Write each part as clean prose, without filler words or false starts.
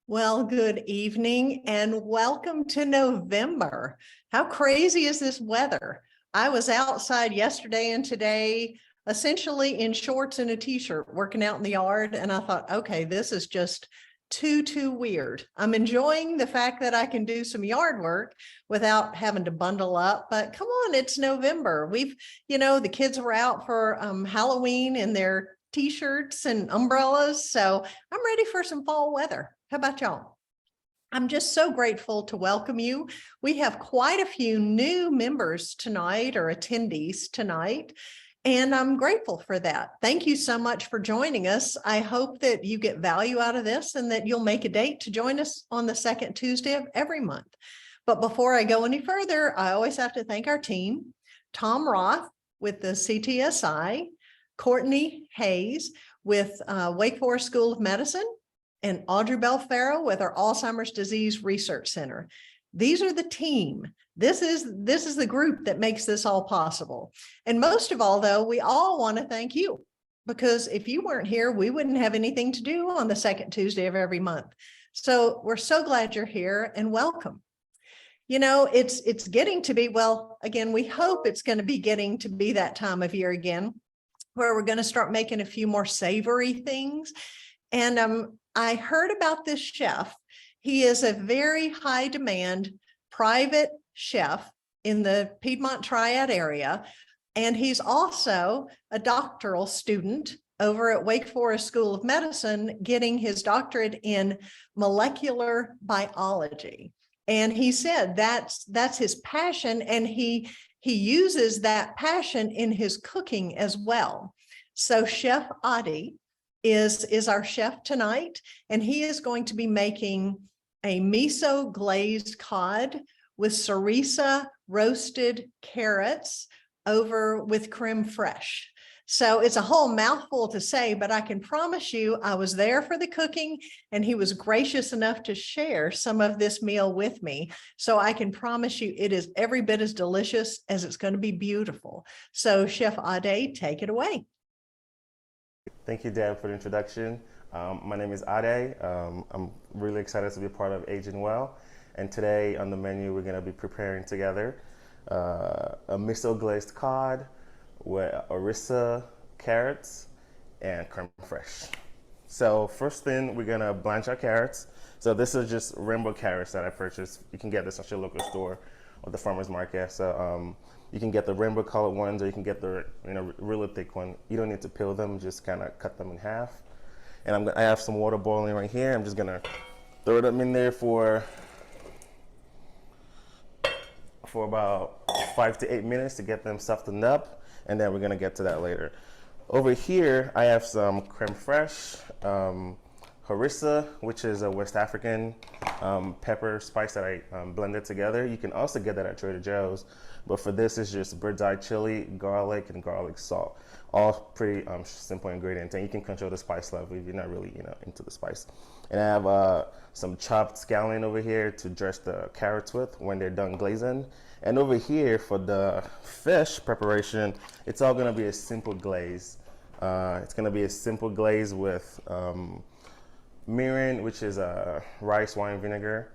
Well, good evening and welcome to November. How crazy is this weather? I was outside yesterday and today, essentially in shorts and a t-shirt, working out in the yard. And I thought, okay, this is just too weird. I'm enjoying the fact that I can do some yard work without having to bundle up. But come on, it's November. The kids were out for Halloween in their t-shirts and umbrellas. So I'm ready for some fall weather. How about y'all? I'm just so grateful to welcome you. We have quite a few new members tonight or attendees tonight, and I'm grateful for that. Thank you so much for joining us. I hope that you get value out of this and that you'll make a date to join us on the second Tuesday of every month. But before I go any further, I always have to thank our team, Tom Roth with the CTSI, Courtney Hayes with Wake Forest School of Medicine, and Audrey Bell-Farrow with our Alzheimer's Disease Research Center. These are the team. This is the group that makes this all possible. And most of all, though, we all want to thank you, because if you weren't here, we wouldn't have anything to do on the second Tuesday of every month. So we're so glad you're here and welcome. You know, it's getting to be, well, again, we hope it's going to be getting to be that time of year again, where we're going to start making a few more savory things. And I heard about this chef. He is a very high demand private chef in the Piedmont Triad area. And he's also a doctoral student over at Wake Forest School of Medicine, getting his doctorate in molecular biology. And he said that's his passion, and he uses that passion in his cooking as well. So Chef Adi is our chef tonight, and he is going to be making a miso glazed cod with Harissa roasted carrots over with creme fraiche. So it's a whole mouthful to say, but I can promise you I was there for the cooking, and he was gracious enough to share some of this meal with me. So I can promise you it is every bit as delicious as it's going to be beautiful. So Chef Ade, take it away. Thank you, Deb, for the introduction. My name is Ade. I'm really excited to be a part of AgingWell. And today on the menu, we're going to be preparing together a miso glazed cod with Harissa carrots and crème fraîche. So first thing, we're going to blanch our carrots. So this is just rainbow carrots that I purchased. You can get this at your local store or the farmer's market. So you can get the rainbow colored ones, or you can get the really thick one. You don't need to peel them, just kind of cut them in half. And I have some water boiling right here. I'm just gonna throw them in there for about 5 to 8 minutes to get them softened up, and then we're gonna get to that later. Over here, I have some crème fraîche, Harissa, which is a West African pepper spice that I blended together. You can also get that at Trader Joe's, but for this, it's just bird's eye chili, garlic, and garlic salt. All pretty simple ingredients, and you can control the spice level if you're not really into the spice. And I have some chopped scallion over here to dress the carrots with when they're done glazing. And over here for the fish preparation, it's all gonna be a simple glaze. It's gonna be a simple glaze with mirin, which is rice wine vinegar,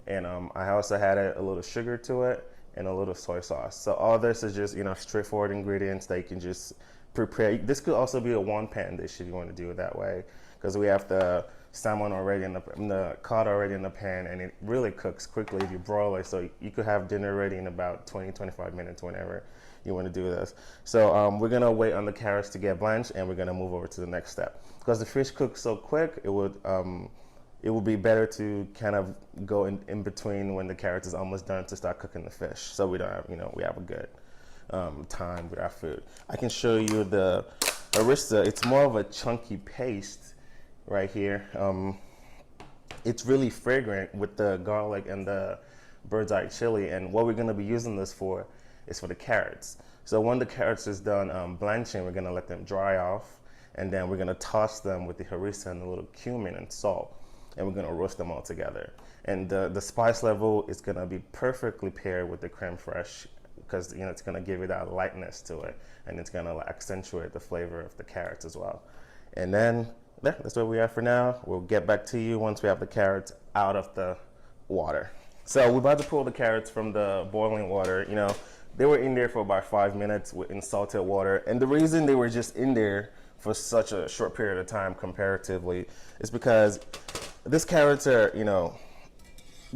and I also had a little sugar to it and a little soy sauce. So all this is just straightforward ingredients that you can just prepare. This could also be a one-pan dish if you want to do it that way, because we have the salmon already in the cod already in the pan, and it really cooks quickly if you broil it. So you could have dinner ready in about 20-25 minutes whenever you want to do this. So we're gonna wait on the carrots to get blanched, and we're gonna move over to the next step. Because the fish cooks so quick, it would be better to kind of go in between when the carrots is almost done to start cooking the fish, so we don't have we have a good time with our food. I can show you the Harissa. It's more of a chunky paste right here. It's really fragrant with the garlic and the bird's eye chili, and what we're going to be using this for is for the carrots. So when the carrots is done blanching, we're going to let them dry off, and then we're going to toss them with the harissa and a little cumin and salt, and we're going to roast them all together. And the spice level is going to be perfectly paired with the crème fraîche, because it's going to give you that lightness to it, and it's going to accentuate the flavor of the carrots as well. And then yeah, that's where we are for now. We'll get back to you once we have the carrots out of the water. So we're about to pull the carrots from the boiling water. You know, they were in there for about 5 minutes in salted water. And the reason they were just in there for such a short period of time comparatively is because these carrots are, you know,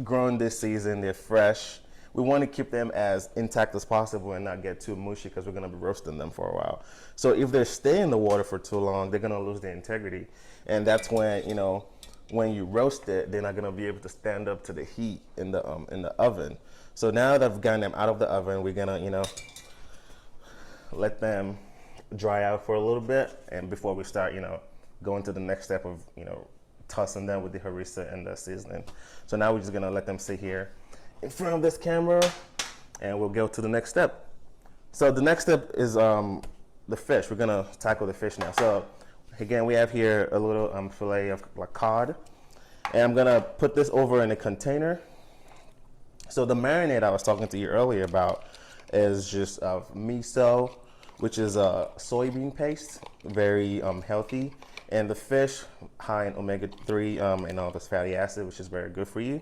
grown this season, they're fresh. We want to keep them as intact as possible and not get too mushy because we're going to be roasting them for a while. So if they stay in the water for too long, they're going to lose their integrity. And that's when, you know, when you roast it, they're not going to be able to stand up to the heat in the oven. So now that I've gotten them out of the oven, we're going to, you know, let them dry out for a little bit. And before we start, you know, going to the next step of, you know, tossing them with the harissa and the seasoning. So now we're just going to let them sit here in front of this camera, and we'll go to the next step. So the next step is the fish. We're gonna tackle the fish now. So again, we have here a little fillet of like cod, and I'm gonna put this over in a container. So the marinade I was talking to you earlier about is just miso, which is a soybean paste, very healthy, and the fish high in omega-3 and all this fatty acid, which is very good for you.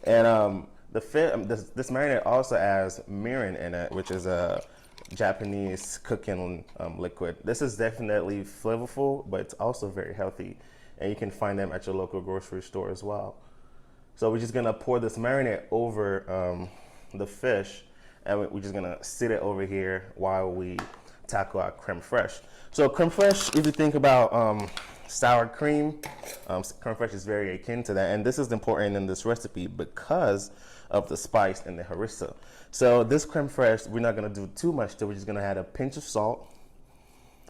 And this marinade also has mirin in it, which is a Japanese cooking liquid. This is definitely flavorful, but it's also very healthy, and you can find them at your local grocery store as well. So we're just gonna pour this marinade over the fish, and we're just gonna sit it over here while we tackle our crème fraîche. So crème fraîche, if you think about sour cream, crème fraîche is very akin to that, and this is important in this recipe because of the spice and the harissa. So this crème fraîche, we're not gonna do too much to it. We're just gonna add a pinch of salt,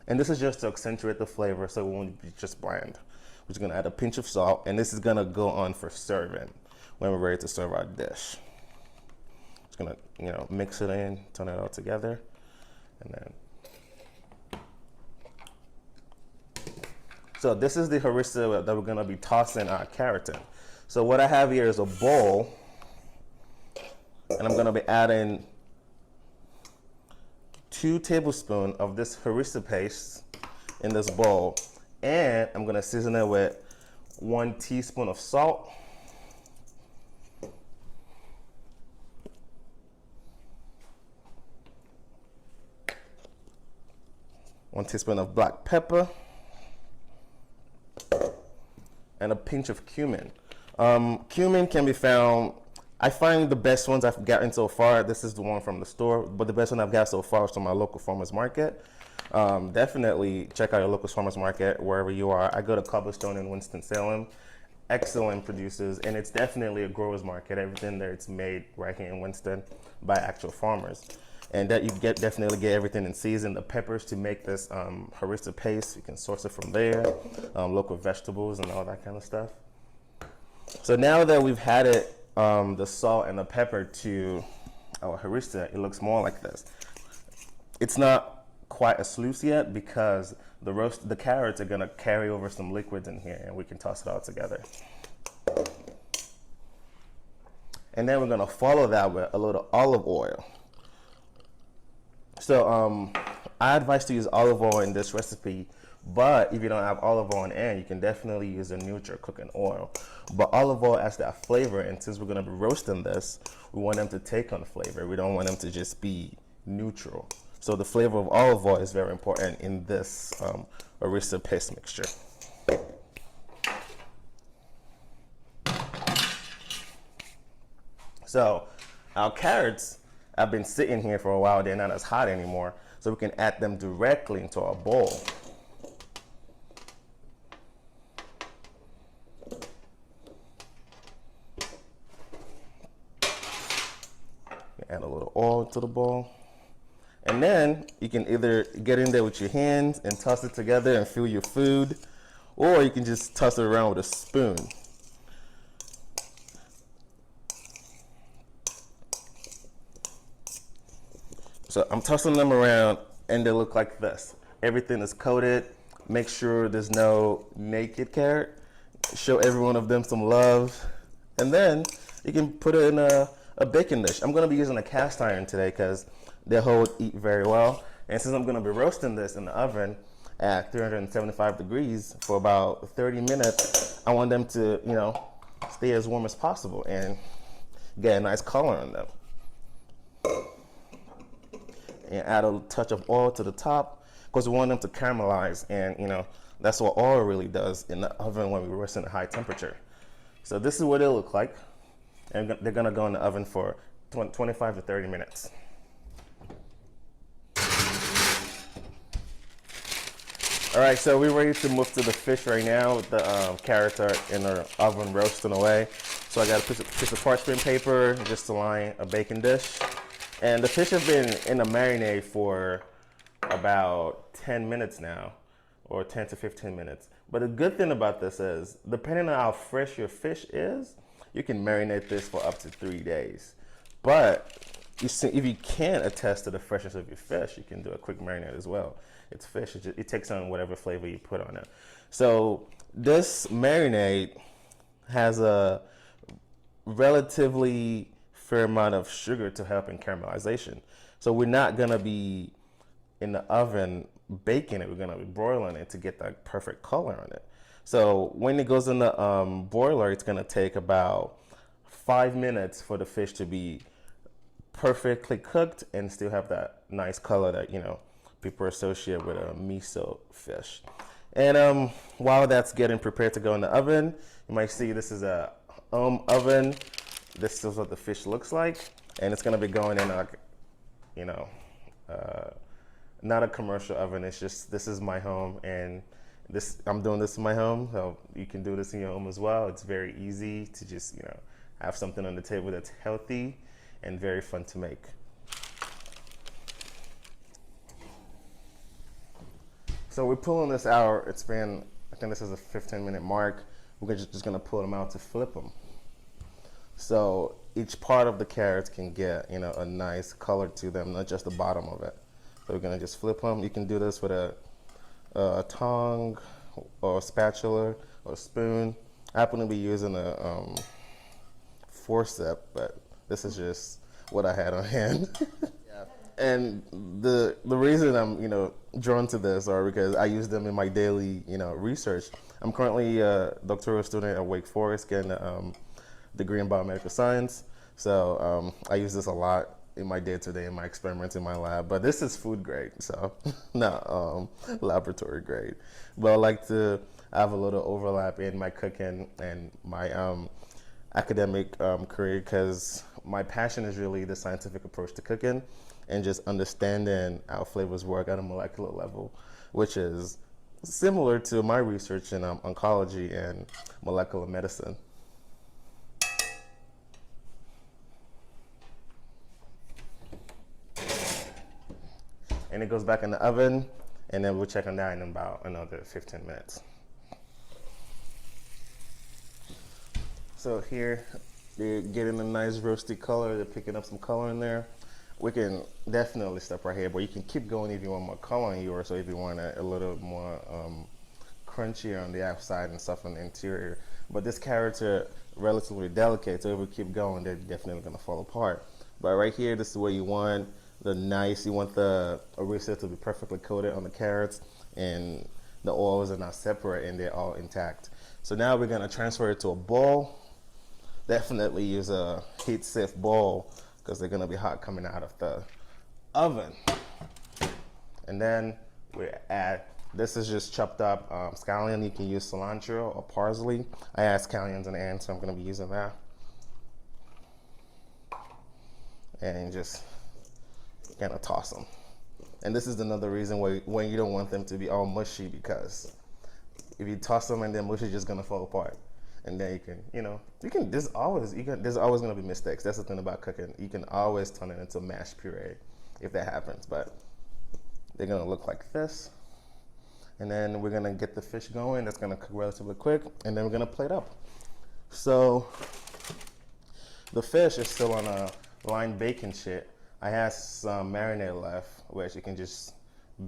and this is just to accentuate the flavor so it won't be just bland. We're just gonna add a pinch of salt, and this is gonna go on for serving when we're ready to serve our dish. Just gonna, you know, mix it in, turn it all together, and then. So this is the harissa that we're gonna be tossing our carrot in. So what I have here is a bowl, and I'm gonna be adding 2 tablespoons of this harissa paste in this bowl, and I'm gonna season it with 1 teaspoon of salt, 1 teaspoon of black pepper, and a pinch of cumin. Cumin can be found, I find the best ones I've gotten so far, this is the one from the store, but the best one I've got so far is from my local farmer's market. Definitely check out your local farmer's market wherever you are. I go to Cobblestone in Winston-Salem. Excellent producers, and it's definitely a grower's market. Everything there, it's made right here in Winston by actual farmers. And that you definitely get everything in season. The peppers to make this harissa paste, you can source it from there. Local vegetables and all that kind of stuff. So now that we've added the salt and the pepper to our harissa, it looks more like this. It's not quite as loose yet because the carrots are gonna carry over some liquids in here, and we can toss it all together. And then we're gonna follow that with a little olive oil. So I advise to use olive oil in this recipe, but if you don't have olive oil on hand, you can definitely use a neutral cooking oil. But olive oil adds that flavor, and since we're gonna be roasting this, we want them to take on flavor. We don't want them to just be neutral. So the flavor of olive oil is very important in this harissa paste mixture. So our carrots have been sitting here for a while. They're not as hot anymore, so we can add them directly into our bowl. Add a little oil to the bowl. And then you can either get in there with your hands and toss it together and feel your food, or you can just toss it around with a spoon. So I'm tossing them around, and they look like this. Everything is coated. Make sure there's no naked carrot. Show every one of them some love. And then you can put it in a baking dish. I'm gonna be using a cast iron today because they hold eat very well. And since I'm gonna be roasting this in the oven, at 375 degrees for about 30 minutes. I want them to, you know, stay as warm as possible and get a nice color on them. And add a touch of oil to the top because we want them to caramelize, and you know, that's what oil really does in the oven when we roast in a high temperature. So this is what it'll look like. And they're gonna go in the oven for 25 to 30 minutes. All right, so we're ready to move to the fish right now. The carrots are in the oven roasting away. So I got a piece of parchment paper just to line a baking dish. And the fish have been in a marinade for about 10 minutes now, or 10 to 15 minutes. But the good thing about this is, depending on how fresh your fish is, you can marinate this for up to 3 days. But if you can't attest to the freshness of your fish, you can do a quick marinade as well. It's fish, it takes on whatever flavor you put on it. So this marinade has a relatively fair amount of sugar to help in caramelization. So we're not gonna be in the oven baking it, we're gonna be broiling it to get that perfect color on it. So when it goes in the broiler, it's gonna take about 5 minutes for the fish to be perfectly cooked and still have that nice color that, you know, people associate with a miso fish. And while that's getting prepared to go in the oven, you might see this is a oven. This is what the fish looks like, and it's gonna be going in a, you know, not a commercial oven. It's just, this is my home, and I'm doing this in my home, so you can do this in your home as well. It's very easy to just, you know, have something on the table that's healthy and very fun to make. So we're pulling this out. It's been, I think this is a 15-minute mark. We're just gonna pull them out to flip them. So each part of the carrots can get, you know, a nice color to them, not just the bottom of it. So we're gonna just flip them. You can do this with a tongue or a spatula or a spoon. I happen to be using a forceps, but this is just what I had on hand. Yeah. And the reason I'm, you know, drawn to this are because I use them in my daily, you know, research. I'm currently a doctoral student at Wake Forest getting a degree in biomedical science. So I use this a lot in my day-to-day in my experiments in my lab, but this is food grade, so not laboratory grade. But I like to have a little overlap in my cooking and my academic career, because my passion is really the scientific approach to cooking and just understanding how flavors work at a molecular level, which is similar to my research in oncology and molecular medicine. And it goes back in the oven, and then we'll check on that in about another 15 minutes. So here, they're getting a nice roasty color. They're picking up some color in there. We can definitely stop right here, but you can keep going if you want more color in yours, or if you want a little more crunchier on the outside and stuff on the interior. But these carrots are relatively delicate, so if we keep going, they're definitely gonna fall apart. But right here, this is where you want you want the Harissa to be perfectly coated on the carrots, and the oils are not separate and they're all intact. So now we're gonna transfer it to a bowl. Definitely use a heat safe bowl, because they're gonna be hot coming out of the oven. And then we add, this is just chopped up scallion. You can use cilantro or parsley. I add scallions in the end, so I'm gonna be using that. And just kind of toss them. And this is another reason why when you don't want them to be all mushy, because if you toss them and then mush is just gonna fall apart. And then there's always gonna be mistakes. That's the thing about cooking. You can always turn it into mashed puree if that happens, but they're gonna look like this. And then we're gonna get the fish going. That's gonna cook relatively quick, and then we're gonna plate up. So the fish is still on a line baking sheet. I have some marinade left, which you can just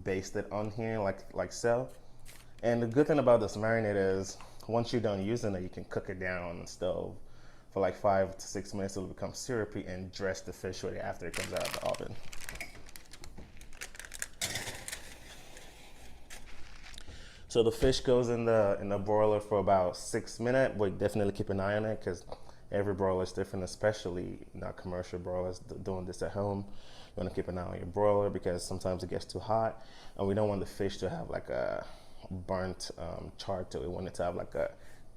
baste it on here like so. And the good thing about this marinade is, once you're done using it, you can cook it down on the stove for like 5 to 6 minutes. It'll become syrupy, and dress the fish with it after it comes out of the oven. So the fish goes in the broiler for about 6 minutes, but definitely keep an eye on it because every broiler is different, especially not commercial broilers doing this at home. You want to keep an eye on your broiler because sometimes it gets too hot, and we don't want the fish to have like a burnt char to it. We want it to have like a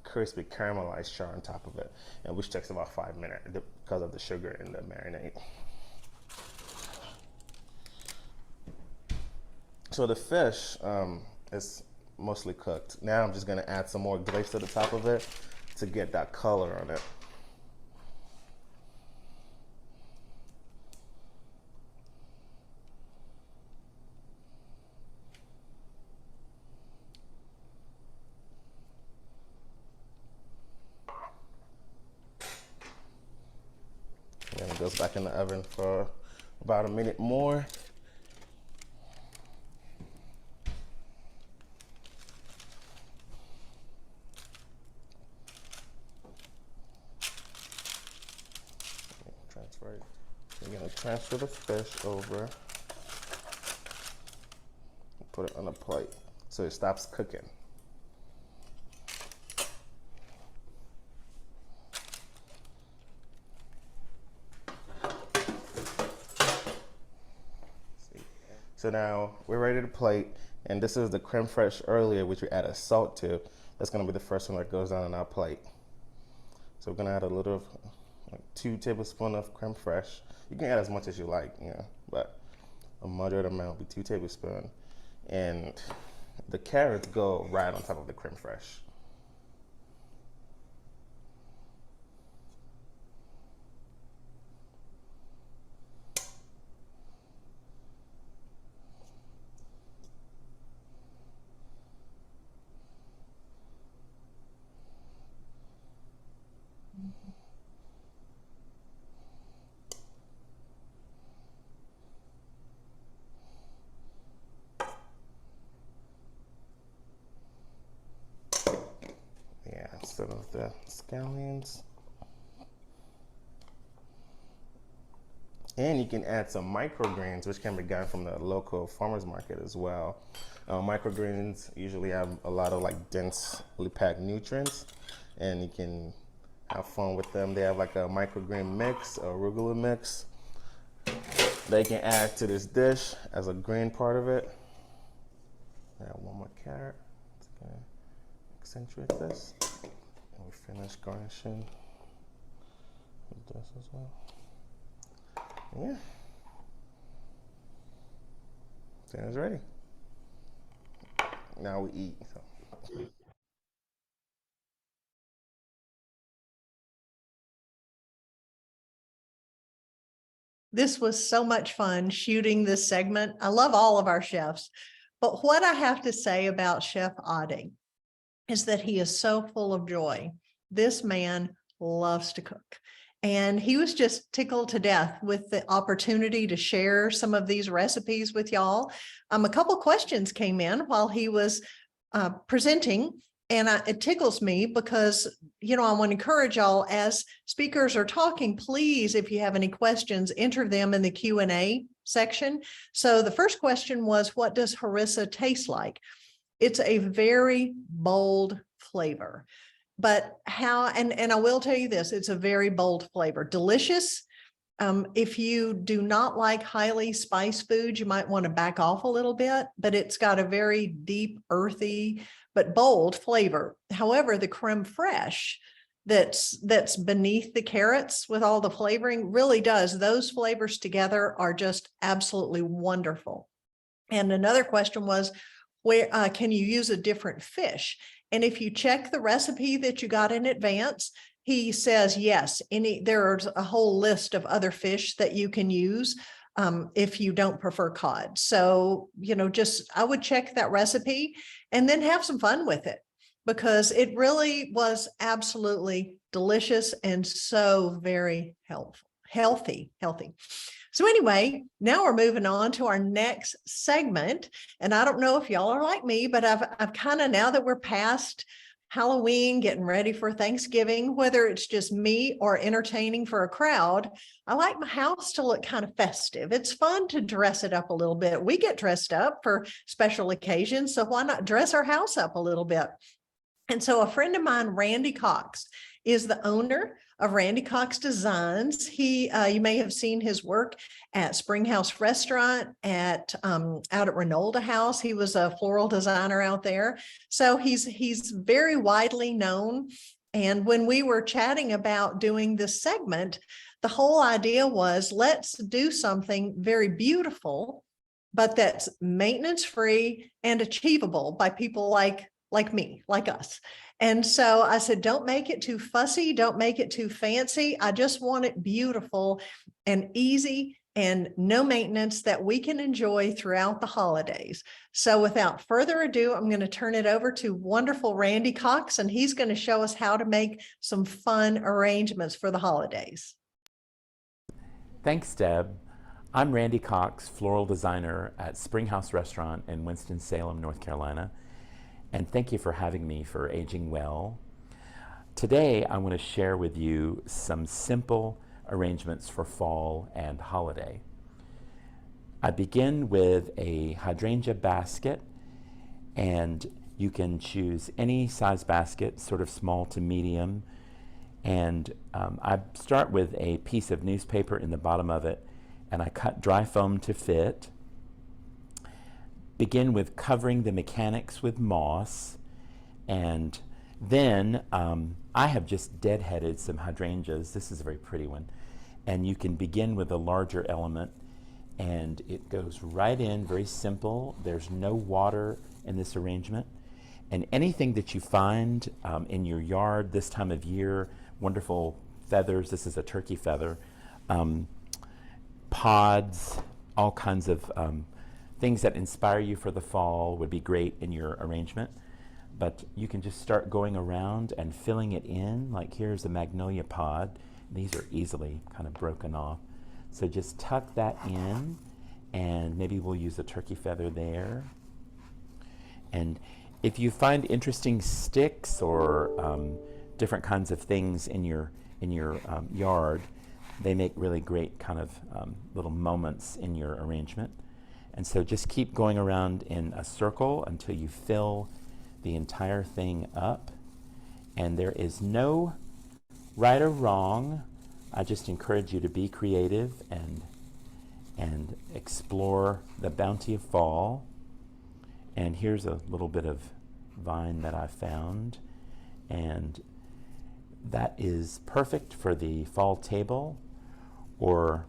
crispy caramelized char on top of it, and which takes about 5 minutes because of the sugar in the marinade. So the fish is mostly cooked. Now I'm just gonna add some more glaze to the top of it to get that color on it. And it goes back in the oven for about a minute more. Transfer it. You're gonna transfer the fish over and put it on a plate so it stops cooking. So now we're ready to plate, and this is the creme fraiche earlier, which we added salt to. That's gonna be the first one that goes down on our plate. So we're gonna add a little of, like 2 tablespoons of creme fraiche. You can add as much as you like, you know, but a moderate amount would be 2 tablespoons. And the carrots go right on top of the creme fraiche. Yeah, instead of the scallions. And you can add some microgreens, which can be gotten from the local farmer's market as well. Microgreens usually have a lot of like densely packed nutrients, and you can have fun with them. They have like a microgreen mix, a arugula mix, that you can add to this dish as a green part of it. Add one more carrot. It's gonna accentuate this. And we finish garnishing with this as well. Yeah. Dinner's ready. Now we eat. So. This was so much fun shooting this segment. I love all of our chefs, but what I have to say about Chef Adi is that he is so full of joy. This man loves to cook. And he was just tickled to death with the opportunity to share some of these recipes with y'all. A couple questions came in while he was presenting, and it tickles me because, you know, I want to encourage y'all as speakers are talking, please, if you have any questions, enter them in the Q&A section. So the first question was, what does Harissa taste like? It's a very bold flavor. But how, and I will tell you this, it's a very bold flavor, delicious. If you do not like highly spiced food, you might want to back off a little bit, but it's got a very deep, earthy, but bold flavor. However, the crème fraiche that's beneath the carrots with all the flavoring really does. Those flavors together are just absolutely wonderful. And another question was, where can you use a different fish? And if you check the recipe that you got in advance, he says, yes, there's a whole list of other fish that you can use if you don't prefer cod. So, you know, I would check that recipe and then have some fun with it, because it really was absolutely delicious and so very healthy. So anyway, now we're moving on to our next segment. And I don't know if y'all are like me, but I've kind of, now that we're past Halloween, getting ready for Thanksgiving, whether it's just me or entertaining for a crowd, I like my house to look kind of festive. It's fun to dress it up a little bit. We get dressed up for special occasions, so why not dress our house up a little bit? And so a friend of mine, Randy Cox, is the owner of Randy Cox Designs. You may have seen his work at Springhouse Restaurant, out at Renolda House. He was a floral designer out there. So he's very widely known. And when we were chatting about doing this segment, the whole idea was, let's do something very beautiful, but that's maintenance free and achievable by people like me, like us. And so I said, don't make it too fussy. Don't make it too fancy. I just want it beautiful and easy and no maintenance that we can enjoy throughout the holidays. So without further ado, I'm going to turn it over to wonderful Randy Cox, and he's going to show us how to make some fun arrangements for the holidays. Thanks, Deb. I'm Randy Cox, floral designer at Springhouse Restaurant in Winston-Salem, North Carolina. And thank you for having me for Aging Well. Today, I want to share with you some simple arrangements for fall and holiday. I begin with a hydrangea basket, and you can choose any size basket, sort of small to medium. And I start with a piece of newspaper in the bottom of it, and I cut dry foam to fit. Begin with covering the mechanics with moss, and then I have just deadheaded some hydrangeas. This is a very pretty one, and you can begin with a larger element, and it goes right in, very simple. There's no water in this arrangement, and anything that you find in your yard this time of year, wonderful feathers. This is a turkey feather, pods, all kinds of things that inspire you for the fall would be great in your arrangement. But you can just start going around and filling it in. Like here's a magnolia pod. These are easily kind of broken off. So just tuck that in, and maybe we'll use a turkey feather there. And if you find interesting sticks or different kinds of things in your yard, they make really great kind of little moments in your arrangement. And so just keep going around in a circle until you fill the entire thing up. And there is no right or wrong. I just encourage you to be creative and explore the bounty of fall. And here's a little bit of vine that I found. And that is perfect for the fall table or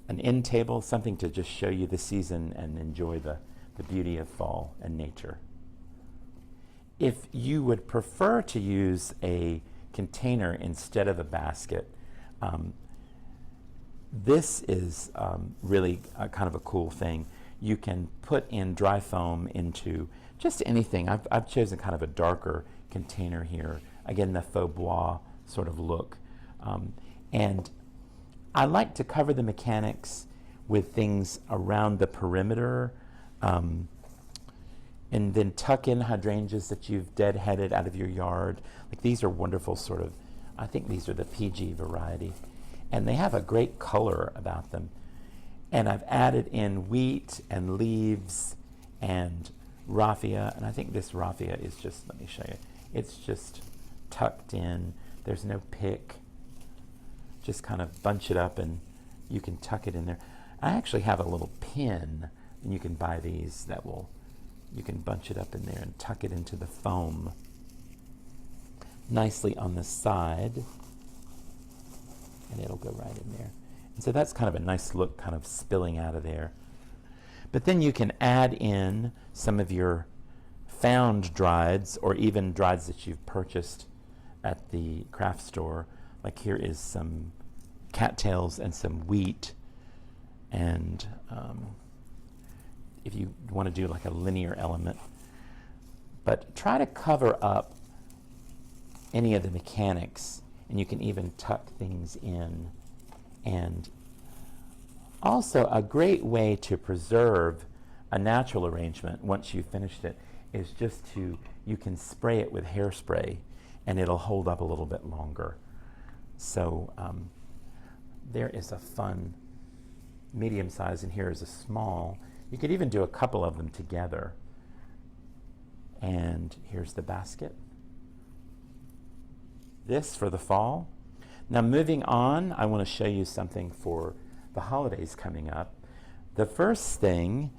an end table, something to just show you the season and enjoy the beauty of fall and nature. If you would prefer to use a container instead of a basket, this is really kind of a cool thing. You can put in dry foam into just anything. I've chosen kind of a darker container here. Again, the faux bois sort of look. And I like to cover the mechanics with things around the perimeter, and then tuck in hydrangeas that you've deadheaded out of your yard. Like these are wonderful sort of, I think these are the PG variety. And they have a great color about them. And I've added in wheat and leaves and raffia. And I think this raffia is just, let me show you, it's just tucked in. There's no pick. Just kind of bunch it up and you can tuck it in there. I actually have a little pin, and you can buy these that will, you can bunch it up in there and tuck it into the foam nicely on the side, and it'll go right in there. And so that's kind of a nice look, kind of spilling out of there. But then you can add in some of your found drieds, or even drieds that you've purchased at the craft store. Like here is some cattails and some wheat, and if you want to do like a linear element, but try to cover up any of the mechanics, and you can even tuck things in. And also a great way to preserve a natural arrangement once you've finished it is just you can spray it with hairspray and it'll hold up a little bit longer. So there is a fun medium size, and here is a small. You could even do a couple of them together. And here's the basket. This for the fall. Now moving on, I want to show you something for the holidays coming up. The first thing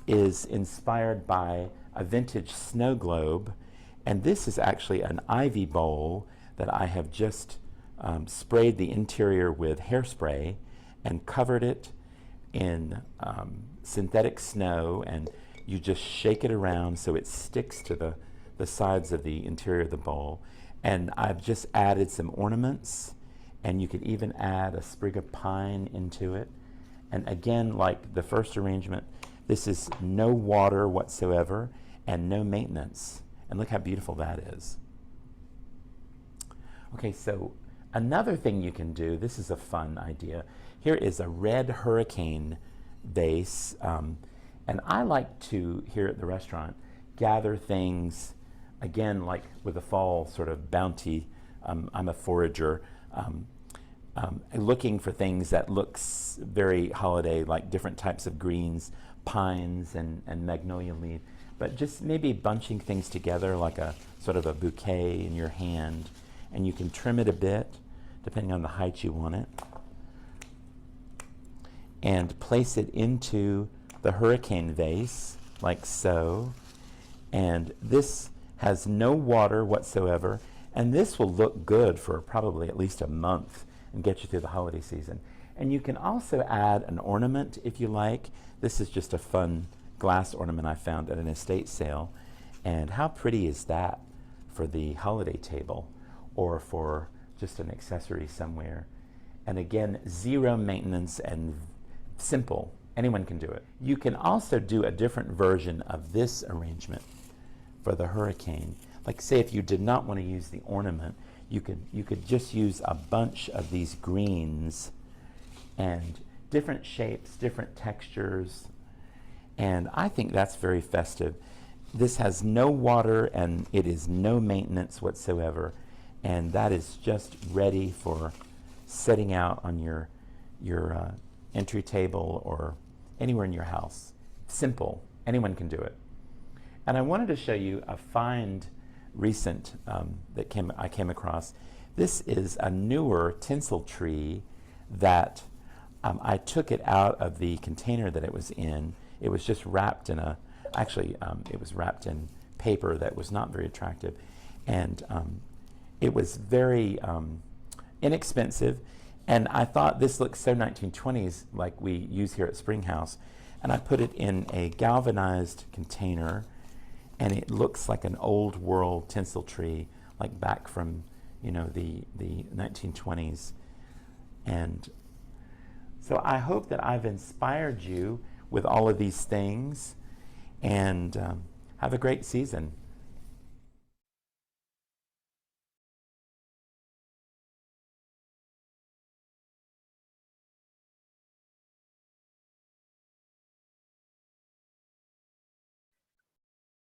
is inspired by a vintage snow globe, and this is actually an ivy bowl that I have just sprayed the interior with hairspray and covered it in synthetic snow, and you just shake it around so it sticks to the sides of the interior of the bowl. And I've just added some ornaments, and you could even add a sprig of pine into it. And again, like the first arrangement, this is no water whatsoever and no maintenance. And look how beautiful that is. Okay, so another thing you can do, this is a fun idea. Here is a red hurricane vase. And I like to, here at the restaurant, gather things, again, like with the fall sort of bounty. I'm a forager. Looking for things that looks very holiday, like different types of greens, pines and magnolia leaf, but just maybe bunching things together like a sort of a bouquet in your hand, and you can trim it a bit depending on the height you want it, and place it into the hurricane vase like so. And this has no water whatsoever, and this will look good for probably at least a month and get you through the holiday season. And you can also add an ornament if you like. This is just a fun glass ornament I found at an estate sale. And how pretty is that for the holiday table or for just an accessory somewhere? And again, zero maintenance and simple. Anyone can do it. You can also do a different version of this arrangement for the hurricane. Like say if you did not want to use the ornament, you could just use a bunch of these greens and different shapes, different textures, and I think that's very festive. This has no water and it is no maintenance whatsoever, and that is just ready for setting out on your entry table or anywhere in your house. Simple, anyone can do it. And I wanted to show you a find recent that I came across. This is a newer tinsel tree that I took it out of the container that it was in. It was just wrapped in it was wrapped in paper that was not very attractive. And it was very inexpensive. And I thought this looks so 1920s like we use here at Springhouse. And I put it in a galvanized container, and it looks like an old world tinsel tree, like back from, you know, the 1920s. And so I hope that I've inspired you with all of these things, and have a great season.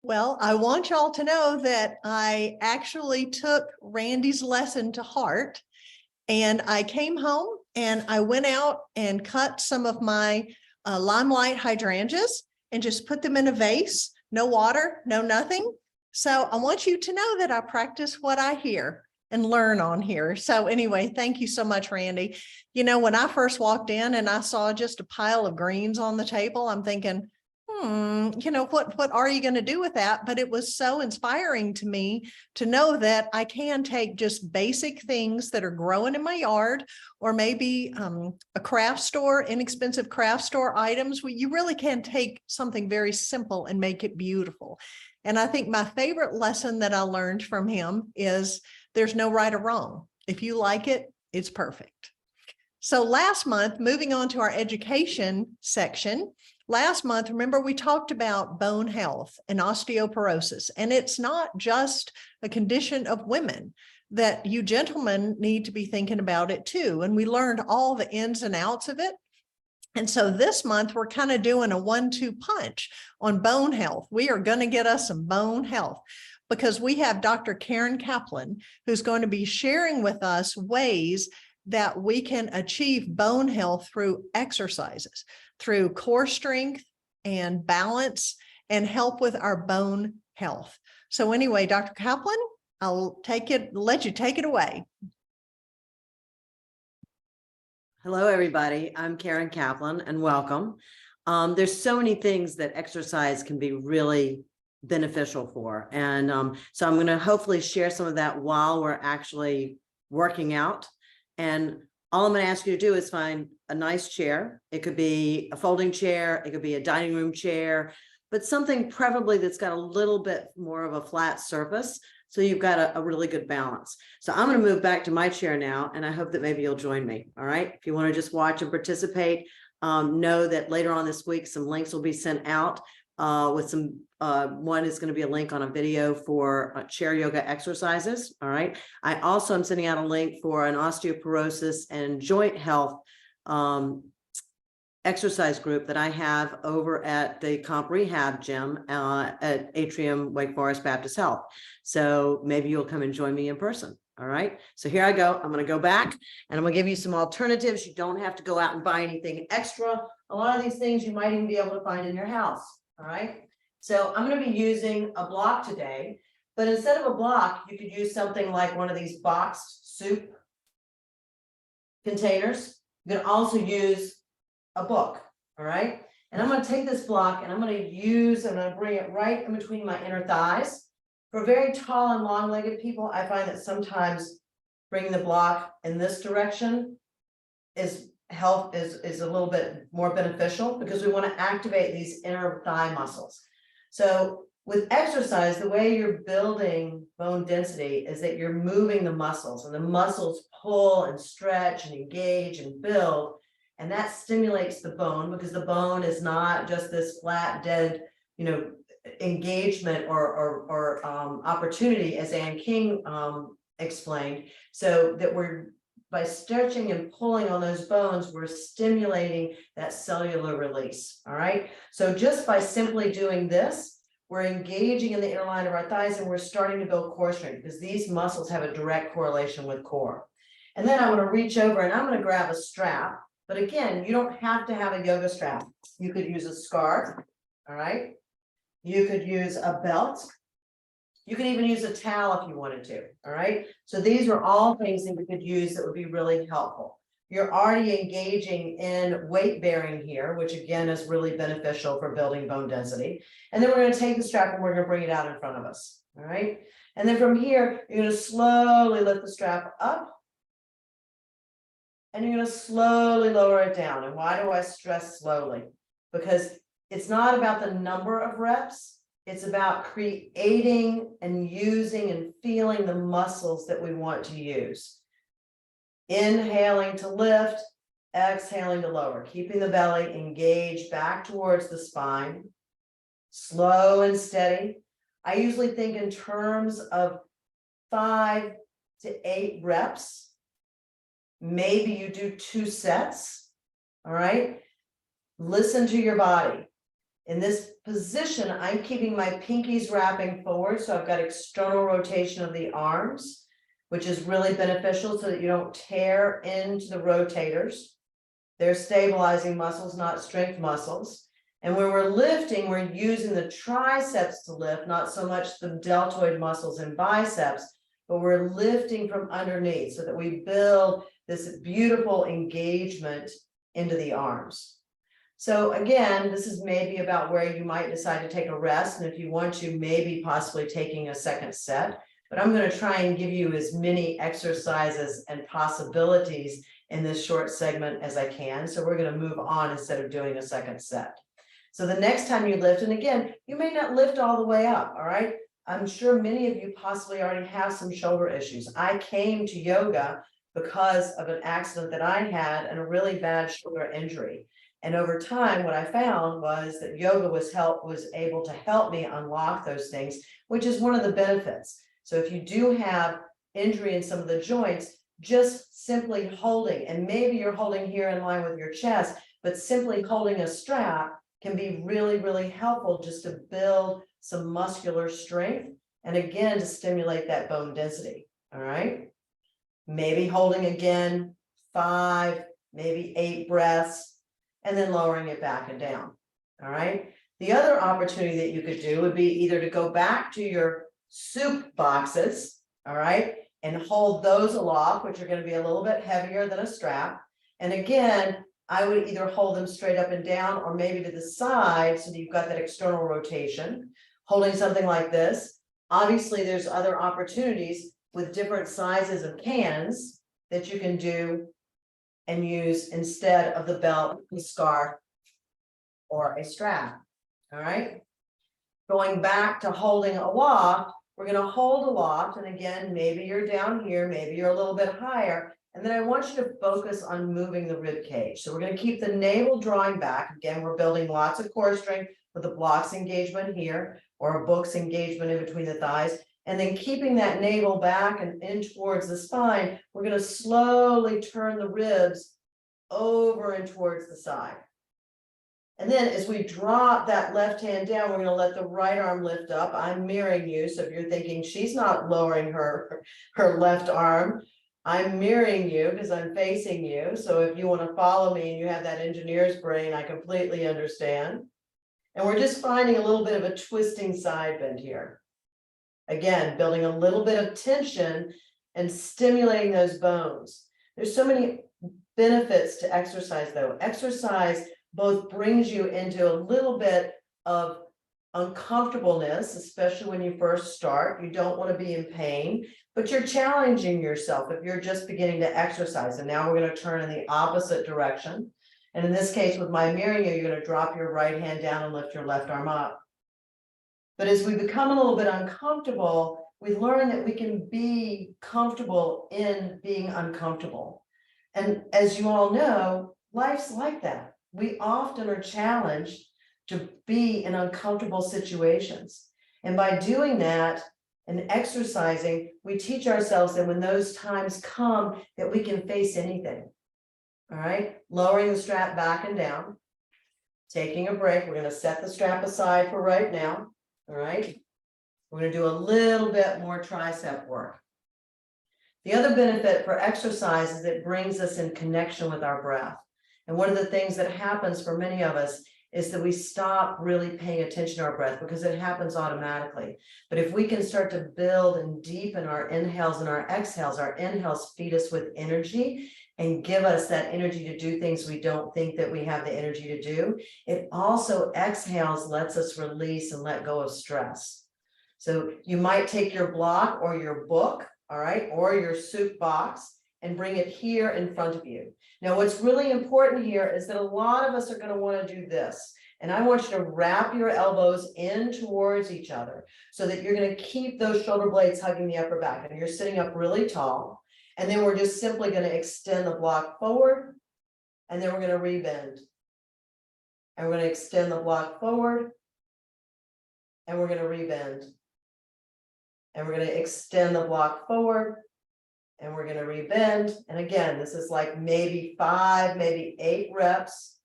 Well, I want y'all to know that I actually took Randy's lesson to heart, and I came home and I went out and cut some of my limelight hydrangeas and just put them in a vase, no water, no nothing. So I want you to know that I practice what I hear and learn on here. So anyway, thank you so much, Randy. You know, when I first walked in and I saw just a pile of greens on the table, I'm thinking, you know, what are you going to do with that? But it was so inspiring to me to know that I can take just basic things that are growing in my yard, or maybe a craft store, inexpensive craft store items. You really can take something very simple and make it beautiful. And I think my favorite lesson that I learned from him is there's no right or wrong. If you like it, it's perfect. So last month, moving on to our education section, last month, remember we talked about bone health and osteoporosis, and it's not just a condition of women, that you gentlemen need to be thinking about it too. And we learned all the ins and outs of it. And so this month, we're kind of doing a 1-2 punch on bone health. We are going to get us some bone health because we have Dr. Karen Kaplan, who's going to be sharing with us ways that we can achieve bone health through exercises, through core strength and balance, and help with our bone health. So anyway, Dr. Kaplan, I'll let you take it away. Hello, everybody. I'm Karen Kaplan, and welcome. There's so many things that exercise can be really beneficial for. And so I'm going to hopefully share some of that while we're actually working out. And all I'm going to ask you to do is find a nice chair. It could be a folding chair. It could be a dining room chair, but something preferably that's got a little bit more of a flat surface. So you've got a really good balance. So I'm going to move back to my chair now, and I hope that maybe you'll join me. All right. If you want to just watch and participate, know that later on this week, some links will be sent out with some, one is going to be a link on a video for chair yoga exercises. All right. I also am sending out a link for an osteoporosis and joint health exercise group that I have over at the Comp Rehab Gym at Atrium Wake Forest Baptist Health. So maybe you'll come and join me in person. All right. So here I go. I'm going to go back and I'm going to give you some alternatives. You don't have to go out and buy anything extra. A lot of these things you might even be able to find in your house. All right. So I'm going to be using a block today, but instead of a block, you could use something like one of these boxed soup containers. You can also use a book. All right. And I'm going to take this block and I'm going to bring it right in between my inner thighs. For very tall and long-legged people, I find that sometimes bringing the block in this direction is a little bit more beneficial because we want to activate these inner thigh muscles. So with exercise, the way you're building bone density is that you're moving the muscles, and the muscles pull and stretch and engage and build. And that stimulates the bone because the bone is not just this flat, dead, engagement or opportunity, as Ann King explained. So that by stretching and pulling on those bones, we're stimulating that cellular release. All right. So just by simply doing this, we're engaging in the inner line of our thighs and we're starting to build core strength because these muscles have a direct correlation with core. And then I want to reach over and I'm going to grab a strap. But again, you don't have to have a yoga strap. You could use a scarf. All right. You could use a belt. You could even use a towel if you wanted to. All right. So these are all things that you could use that would be really helpful. You're already engaging in weight bearing here, which again is really beneficial for building bone density. And then we're going to take the strap and we're going to bring it out in front of us. All right. And then from here, you're going to slowly lift the strap up. And you're going to slowly lower it down. And why do I stress slowly? Because it's not about the number of reps. It's about creating and using and feeling the muscles that we want to use. Inhaling to lift, exhaling to lower, keeping the belly engaged back towards the spine. Slow and steady. I usually think in terms of 5 to 8 reps. Maybe you do 2 sets. All right. Listen to your body. In this position, I'm keeping my pinkies wrapping forward. So I've got external rotation of the arms, which is really beneficial so that you don't tear into the rotators. They're stabilizing muscles, not strength muscles. And when we're lifting, we're using the triceps to lift, not so much the deltoid muscles and biceps, but we're lifting from underneath so that we build this beautiful engagement into the arms. So again, this is maybe about where you might decide to take a rest. And if you want to, maybe possibly taking a second set. But I'm going to try and give you as many exercises and possibilities in this short segment as I can. So we're going to move on instead of doing a second set. So the next time you lift, and again, you may not lift all the way up. All right. I'm sure many of you possibly already have some shoulder issues. I came to yoga because of an accident that I had and a really bad shoulder injury. And over time, what I found was that yoga was able to help me unlock those things, which is one of the benefits. So if you do have injury in some of the joints, just simply holding, and maybe you're holding here in line with your chest, but simply holding a strap can be really, really helpful just to build some muscular strength and again to stimulate that bone density. All right. Maybe holding again 5, maybe 8 breaths, and then lowering it back and down. All right. The other opportunity that you could do would be either to go back to your soup boxes, all right, and hold those aloft, which are going to be a little bit heavier than a strap. And again, I would either hold them straight up and down or maybe to the side so that you've got that external rotation, holding something like this. Obviously, there's other opportunities with different sizes of cans that you can do and use instead of the belt, the scarf, or a strap. All right. Going back to holding aloft, we're going to hold aloft. And again, maybe you're down here, maybe you're a little bit higher. And then I want you to focus on moving the rib cage. So we're going to keep the navel drawing back. Again, we're building lots of core strength with a blocks engagement here or a books engagement in between the thighs. And then keeping that navel back and in towards the spine, we're going to slowly turn the ribs over and towards the side. And then as we drop that left hand down, we're going to let the right arm lift up. I'm mirroring you. So if you're thinking she's not lowering her left arm, I'm mirroring you because I'm facing you. So if you want to follow me and you have that engineer's brain, I completely understand. And we're just finding a little bit of a twisting side bend here. Again, building a little bit of tension and stimulating those bones. There's so many benefits to exercise though. Exercise both brings you into a little bit of uncomfortableness, especially when you first start. You don't want to be in pain, but you're challenging yourself if you're just beginning to exercise. And now we're going to turn in the opposite direction. And in this case, with my mirroring you, you're going to drop your right hand down and lift your left arm up. But as we become a little bit uncomfortable, we learn that we can be comfortable in being uncomfortable. And as you all know, life's like that. We often are challenged to be in uncomfortable situations. And by doing that and exercising, we teach ourselves that when those times come, that we can face anything. All right, lowering the strap back and down, taking a break. We're going to set the strap aside for right now. All right, we're going to do a little bit more tricep work. The other benefit for exercise is it brings us in connection with our breath. And one of the things that happens for many of us is that we stop really paying attention to our breath because it happens automatically. But if we can start to build and deepen our inhales and our inhales feed us with energy and give us that energy to do things we don't think that we have the energy to do. It also exhales, lets us release and let go of stress. So you might take your block or your book, all right, or your soup box and bring it here in front of you. Now, what's really important here is that a lot of us are going to want to do this. And I want you to wrap your elbows in towards each other so that you're going to keep those shoulder blades hugging the upper back. And you're sitting up really tall. And then we're just simply going to extend the block forward. And then we're going to rebend. And we're going to extend the block forward. And we're going to rebend. And we're going to extend the block forward. And we're going to rebend. And again, this is like maybe 5, maybe 8 reps.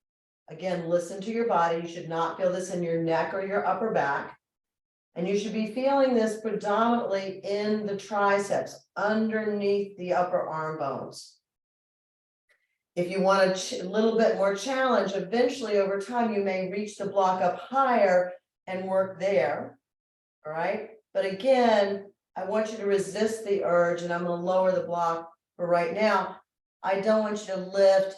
Again, listen to your body. You should not feel this in your neck or your upper back. And you should be feeling this predominantly in the triceps, underneath the upper arm bones. If you want a little bit more challenge, eventually over time, you may reach the block up higher and work there. All right. But again, I want you to resist the urge, and I'm going to lower the block for right now. I don't want you to lift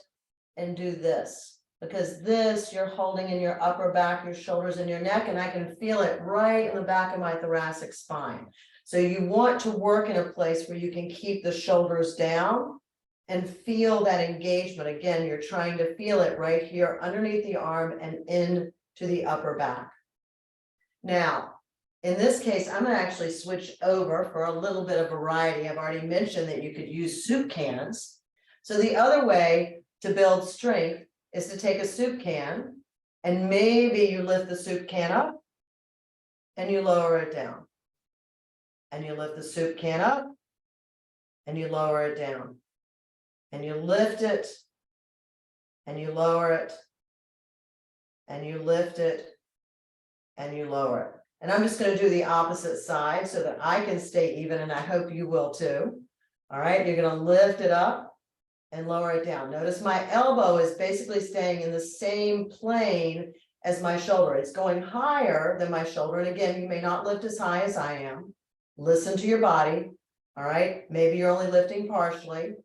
and do this, because this you're holding in your upper back, your shoulders and your neck, and I can feel it right in the back of my thoracic spine. So you want to work in a place where you can keep the shoulders down and feel that engagement. Again, you're trying to feel it right here underneath the arm and into the upper back. Now, in this case, I'm going to actually switch over for a little bit of variety. I've already mentioned that you could use soup cans. So the other way to build strength is to take a soup can and maybe you lift the soup can up and you lower it down. And you lift the soup can up and you lower it down. And you lift it and you lower it and you lift it, and you lower it. And I'm just gonna do the opposite side so that I can stay even, and I hope you will too. All right, you're gonna lift it up and lower it down. Notice my elbow is basically staying in the same plane as my shoulder. It's going higher than my shoulder. And again, you may not lift as high as I am. Listen to your body. All right, maybe you're only lifting partially,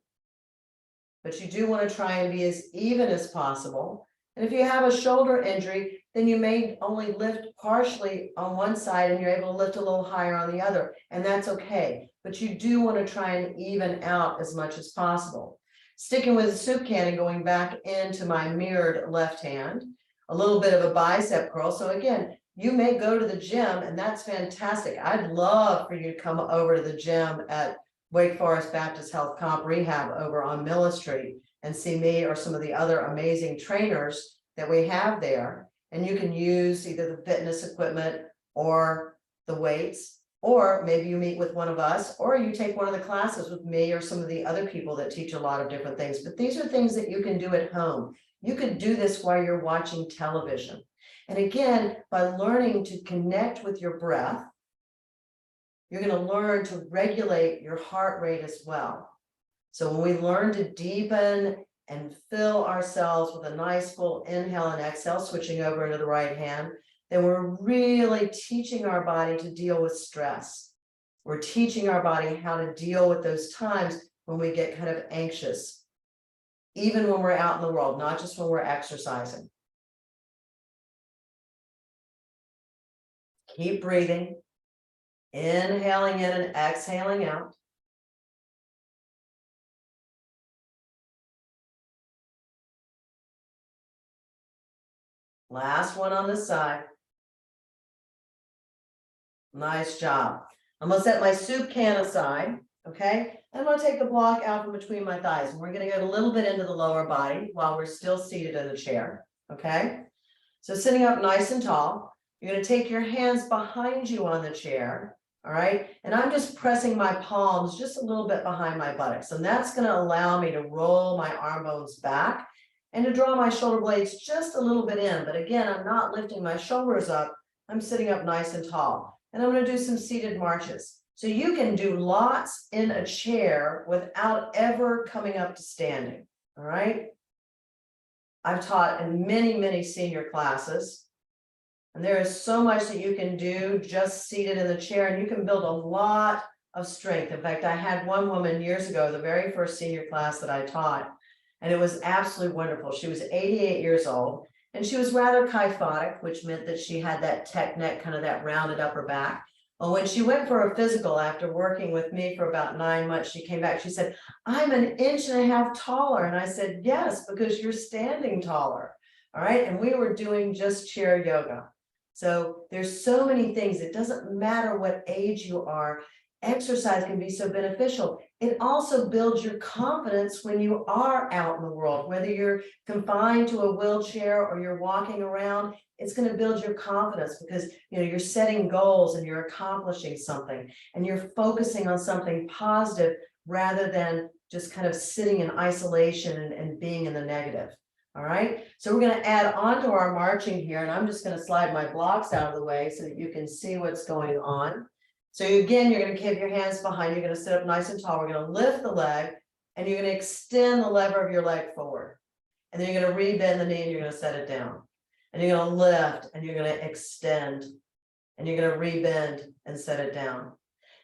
but you do want to try and be as even as possible. And if you have a shoulder injury, then you may only lift partially on one side and you're able to lift a little higher on the other, and that's okay. But you do want to try and even out as much as possible. Sticking with the soup can and going back into my mirrored left hand, a little bit of a bicep curl. So again, you may go to the gym, and that's fantastic. I'd love for you to come over to the gym at Wake Forest Baptist Health Comp Rehab over on Miller Street and see me or some of the other amazing trainers that we have there. And you can use either the fitness equipment or the weights, or maybe you meet with one of us, or you take one of the classes with me or some of the other people that teach a lot of different things. But these are things that you can do at home. You could do this while you're watching television. And again, by learning to connect with your breath, you're going to learn to regulate your heart rate as well. So when we learn to deepen and fill ourselves with a nice full inhale and exhale, switching over into the right hand, then we're really teaching our body to deal with stress. We're teaching our body how to deal with those times when we get kind of anxious, even when we're out in the world, not just when we're exercising. Keep breathing, inhaling in and exhaling out. Last one on this side. Nice job. I'm gonna set my soup can aside, okay? I'm gonna take the block out from between my thighs, and we're gonna get a little bit into the lower body while we're still seated in the chair, okay? So sitting up nice and tall, you're gonna take your hands behind you on the chair, all right? And I'm just pressing my palms just a little bit behind my buttocks, and that's gonna allow me to roll my arm bones back and to draw my shoulder blades just a little bit in. But again, I'm not lifting my shoulders up. I'm sitting up nice and tall. And I'm going to do some seated marches. So you can do lots in a chair without ever coming up to standing. All right. I've taught in many, many senior classes. And there is so much that you can do just seated in the chair, and you can build a lot of strength. In fact, I had one woman years ago, the very first senior class that I taught, and it was absolutely wonderful. She was 88 years old, and she was rather kyphotic, which meant that she had that tech neck, kind of that rounded upper back. Well, when she went for a physical after working with me for about 9 months, she came back, she said, "I'm 1.5 inches taller." And I said, "Yes, because you're standing taller." All right. And we were doing just chair yoga. So there's so many things. It doesn't matter what age you are. Exercise can be so beneficial. It also builds your confidence when you are out in the world, whether you're confined to a wheelchair or you're walking around. It's going to build your confidence because you're setting goals and you're accomplishing something and you're focusing on something positive rather than just kind of sitting in isolation and being in the negative. All right, so we're going to add on to our marching here, and I'm just going to slide my blocks out of the way so that you can see what's going on. So again, you're going to keep your hands behind. You're going to sit up nice and tall. We're going to lift the leg, and you're going to extend the lever of your leg forward. And then you're going to rebend the knee, and you're going to set it down. And you're going to lift, and you're going to extend. And you're going to rebend and set it down.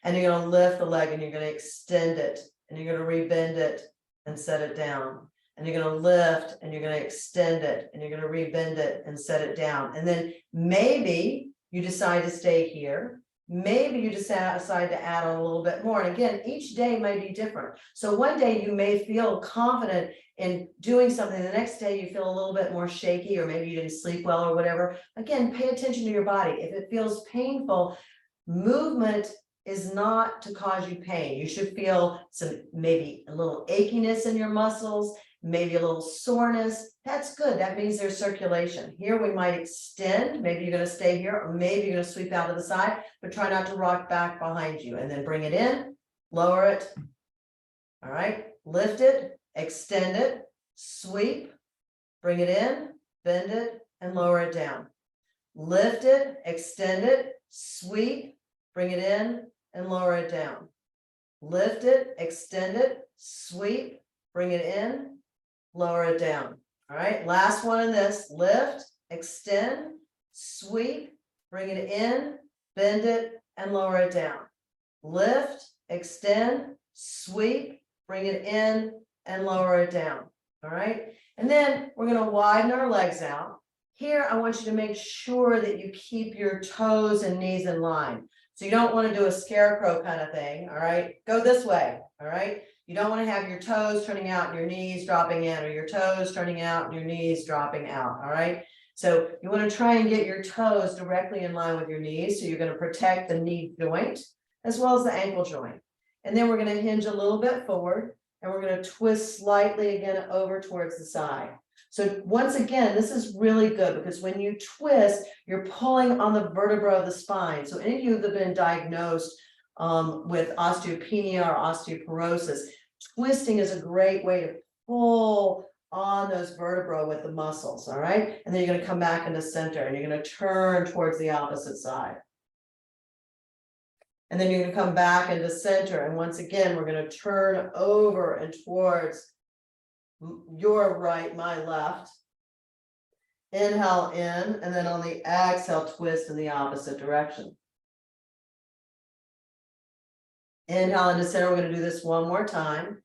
And you're going to lift the leg, and you're going to extend it. And you're going to rebend it and set it down. And you're going to lift, and you're going to extend it. And you're going to rebend it and set it down. And then maybe you decide to stay here. Maybe you decide to add on a little bit more. And again, each day may be different. So one day you may feel confident in doing something. The next day you feel a little bit more shaky, or maybe you didn't sleep well or whatever. Again, pay attention to your body. If it feels painful, movement is not to cause you pain. You should feel maybe a little achiness in your muscles, maybe a little soreness. That's good. That means there's circulation. Here we might extend. Maybe you're going to stay here, or maybe you're going to sweep out to the side, but try not to rock back behind you. And then bring it in, lower it. All right, lift it, extend it, sweep, bring it in, bend it, and lower it down. Lift it, extend it, sweep, bring it in and lower it down. Lift it, extend it, sweep, bring it in, lower it down. All right, last one in this, lift, extend, sweep, bring it in, bend it and lower it down. Lift, extend, sweep, bring it in and lower it down. All right, and then we're going to widen our legs out. Here, I want you to make sure that you keep your toes and knees in line. So you don't want to do a scarecrow kind of thing. All right, go this way. All right, you don't want to have your toes turning out and your knees dropping in, or your toes turning out and your knees dropping out. All right, so you want to try and get your toes directly in line with your knees. So you're going to protect the knee joint as well as the ankle joint. And then we're going to hinge a little bit forward and we're going to twist slightly again over towards the side. So once again, this is really good because when you twist, you're pulling on the vertebra of the spine. So any of you that have been diagnosed with osteopenia or osteoporosis, twisting is a great way to pull on those vertebrae with the muscles, all right? And then you're going to come back into center and you're going to turn towards the opposite side. And then you're going to come back into center. And once again, we're going to turn over and towards your right, my left. Inhale in, and then on the exhale, twist in the opposite direction. Inhale into center. We're going to do this one more time.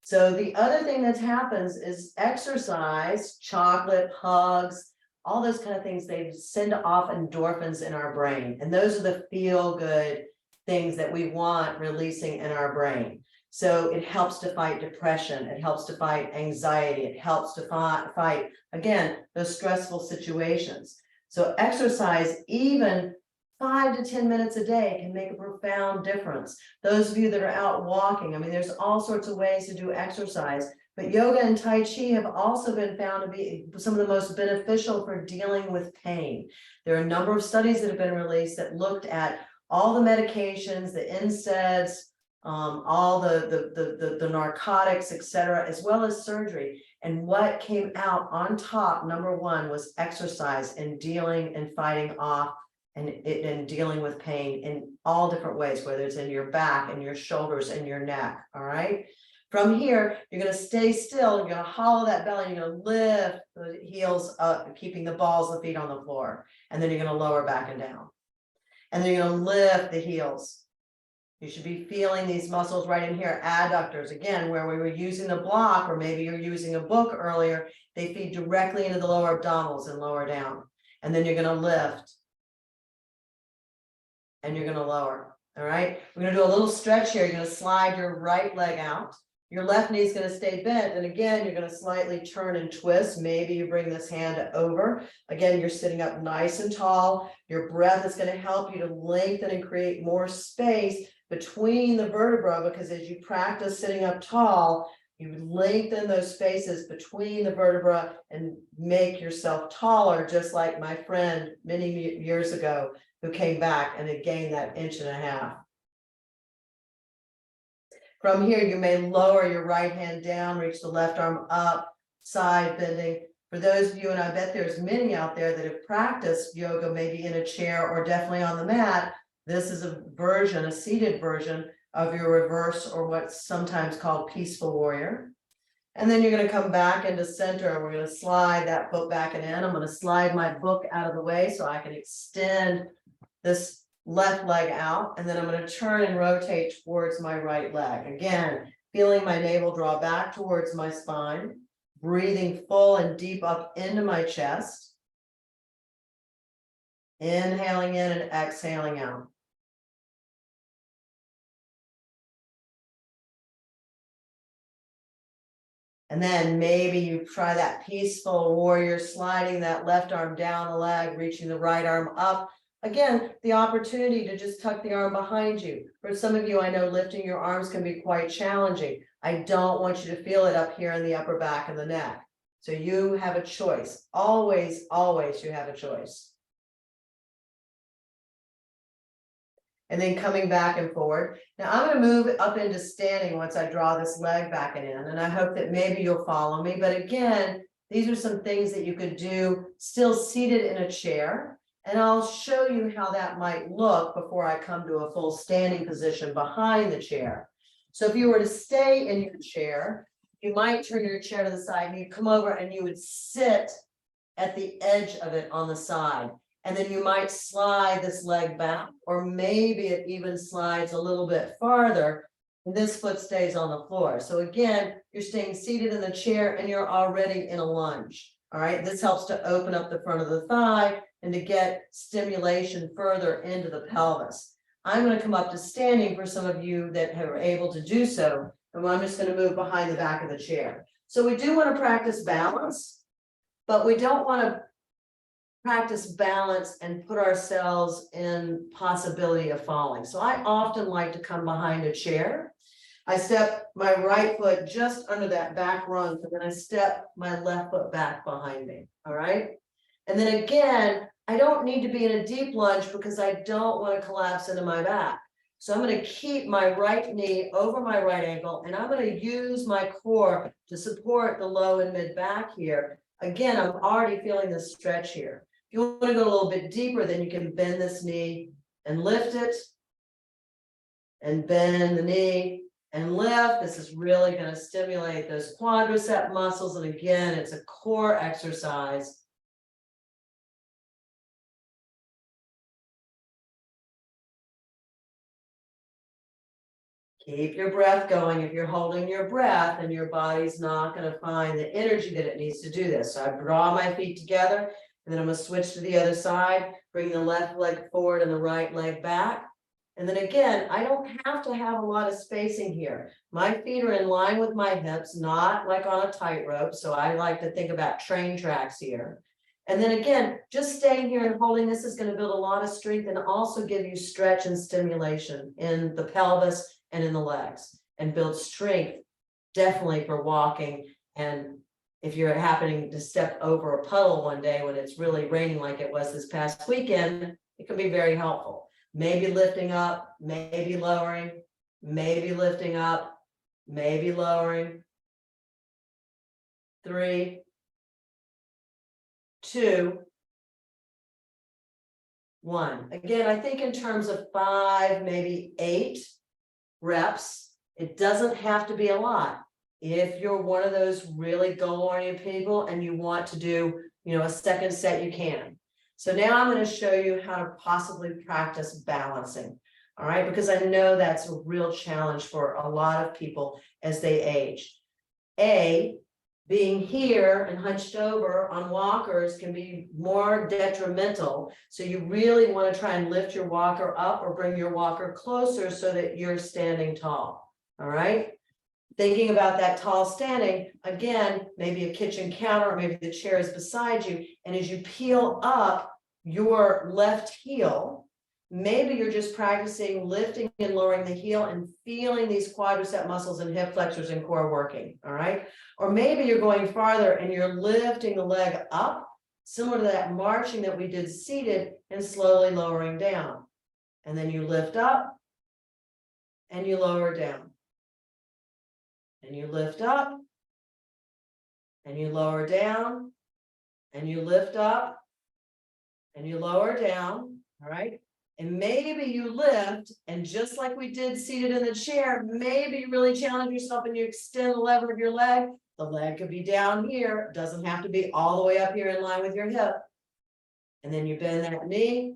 So the other thing that happens is exercise, chocolate, hugs, all those kind of things, they send off endorphins in our brain. And those are the feel-good things that we want releasing in our brain. So it helps to fight depression. It helps to fight anxiety. It helps to fight, again, those stressful situations. So exercise, even 5 to 10 minutes a day, can make a profound difference. Those of you that are out walking, I mean, there's all sorts of ways to do exercise, but yoga and Tai Chi have also been found to be some of the most beneficial for dealing with pain. There are a number of studies that have been released that looked at all the medications, the NSAIDs, all the narcotics, etc., as well as surgery. And what came out on top, number one, was exercise and dealing and fighting off and dealing with pain in all different ways, whether it's in your back and your shoulders and your neck. All right. From here, you're going to stay still. You're going to hollow that belly. You're going to lift the heels up, keeping the balls of the feet on the floor. And then you're going to lower back and down. And then you're going to lift the heels. You should be feeling these muscles right in here, adductors, again, where we were using the block, or maybe you're using a book earlier, they feed directly into the lower abdominals and lower down. And then you're going to lift. And you're going to lower. All right. We're going to do a little stretch here. You're going to slide your right leg out. Your left knee is going to stay bent. And again, you're going to slightly turn and twist. Maybe you bring this hand over. Again, you're sitting up nice and tall. Your breath is going to help you to lengthen and create more space between the vertebrae, because as you practice sitting up tall, you lengthen those spaces between the vertebrae and make yourself taller, just like my friend many years ago who came back and had gained that 1.5 inches. From here, you may lower your right hand down, reach the left arm up, side bending. For those of you, and I bet there's many out there that have practiced yoga, maybe in a chair or definitely on the mat, this is a version, a seated version of your reverse, or what's sometimes called peaceful warrior. And then you're going to come back into center, and we're going to slide that foot back and in. I'm going to slide my book out of the way so I can extend this left leg out, and then I'm going to turn and rotate towards my right leg. Again, feeling my navel draw back towards my spine, breathing full and deep up into my chest, inhaling in and exhaling out. And then maybe you try that peaceful warrior, sliding that left arm down the leg, reaching the right arm up. Again, the opportunity to just tuck the arm behind you. For some of you, I know lifting your arms can be quite challenging. I don't want you to feel it up here in the upper back and the neck. So you have a choice. Always, always you have a choice. And then coming back and forward. Now I'm going to move up into standing once I draw this leg back and in. And I hope that maybe you'll follow me. But again, These are some things that you could do still seated in a chair. And I'll show you how that might look before I come to a full standing position behind the chair. So if you were to stay in your chair, you might turn your chair to the side and you come over and you would sit at the edge of it on the side. And then you might slide this leg back, or maybe it even slides a little bit farther. And this foot stays on the floor. So again, you're staying seated in the chair and you're already in a lunge. All right, this helps to open up the front of the thigh and to get stimulation further into the pelvis. I'm going to come up to standing for some of you that are able to do so. And I'm just going to move behind the back of the chair. So we do want to practice balance, but we don't want to practice balance and put ourselves in possibility of falling. So I often like to come behind a chair. I step my right foot just under that back rung, and then I step my left foot back behind me. All right. And then again, I don't need to be in a deep lunge because I don't want to collapse into my back. So I'm going to keep my right knee over my right ankle, and I'm going to use my core to support the low and mid back here. Again, I'm already feeling the stretch here. If you want to go a little bit deeper, then you can bend this knee and lift it, and bend the knee and lift. This is really going to stimulate those quadricep muscles. And again, it's a core exercise. Keep your breath going. If you're holding your breath, and your body's not going to find the energy that it needs to do this. So I draw my feet together, and then I'm going to switch to the other side, bring the left leg forward and the right leg back. And then again, I don't have to have a lot of spacing here. My feet are in line with my hips, not like on a tightrope. So I like to think about train tracks here. And then again, just staying here and holding this is going to build a lot of strength and also give you stretch and stimulation in the pelvis and in the legs, and build strength definitely for walking. And if you're happening to step over a puddle one day when it's really raining like it was this past weekend, it can be very helpful. Maybe lifting up, maybe lowering, maybe lifting up, maybe lowering. 3, 2, 1. Again, I think in terms of 5, maybe 8 reps. It doesn't have to be a lot. If you're one of those really goal-oriented people and you want to do, a second set, you can. So now I'm going to show you how to possibly practice balancing. All right, because I know that's a real challenge for a lot of people as they age. Being here and hunched over on walkers can be more detrimental. So you really want to try and lift your walker up or bring your walker closer so that you're standing tall. All right. Thinking about that tall standing, again, maybe a kitchen counter, or maybe the chair is beside you. And as you peel up your left heel, maybe you're just practicing lifting and lowering the heel and feeling these quadricep muscles and hip flexors and core working. All right. Or maybe you're going farther and you're lifting the leg up, similar to that marching that we did seated, and slowly lowering down. And then you lift up and you lower down. And you lift up and you lower down, and you lift up and you lower down. All right. And maybe you lift, and just like we did seated in the chair, maybe you really challenge yourself and you extend the lever of your leg. The leg could be down here. It doesn't have to be all the way up here in line with your hip. And then you bend that knee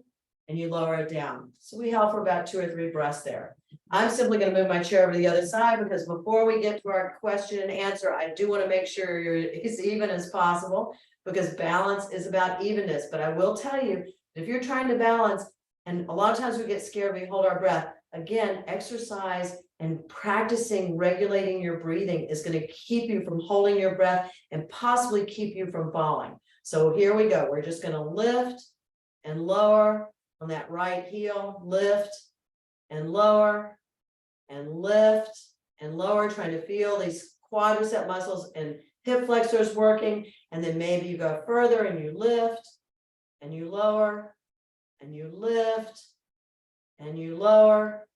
and you lower it down. So we held for about 2 or 3 breaths there. I'm simply going to move my chair over to the other side, because before we get to our question and answer, I do want to make sure you're as even as possible, because balance is about evenness. But I will tell you, if you're trying to balance, and a lot of times we get scared, we hold our breath. Again, exercise and practicing regulating your breathing is going to keep you from holding your breath and possibly keep you from falling. So here we go. We're just going to lift and lower on that right heel, lift and lower and lift and lower, trying to feel these quadricep muscles and hip flexors working. And then maybe you go further and you lift and you lower and you lift and you lower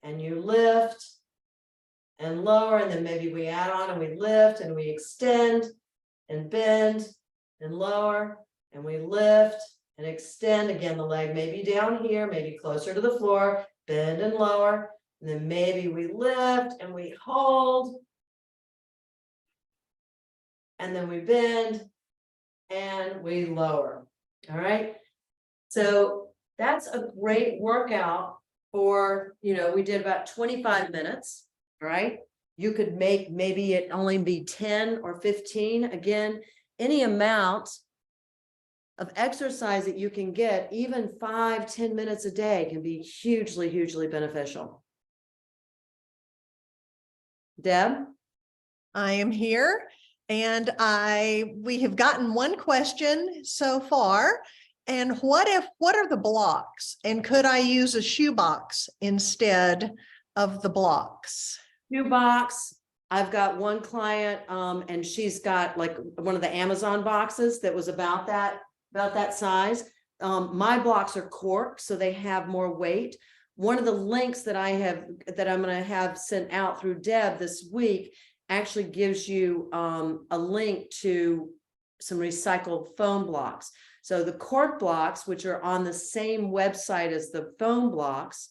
and you lift and lower. And then maybe we add on and we lift and we extend and bend and lower, and we lift and extend again the leg, maybe down here, maybe closer to the floor, bend and lower, and then maybe we lift and we hold, and then we bend and we lower. All right. So that's a great workout for, we did about 25 minutes. All right. You could make maybe it only be 10 or 15. Again, any amount of exercise that you can get, even 5-10 minutes a day, can be hugely, hugely beneficial. Deb? I am here, and we have gotten one question so far. And what are the blocks? And could I use a shoebox instead of the blocks? Shoebox. I've got one client, and she's got like one of the Amazon boxes that was about that size. My blocks are cork, so they have more weight. One of the links that I'm going to have sent out through Deb this week actually gives you a link to some recycled foam blocks. So the cork blocks, which are on the same website as the foam blocks,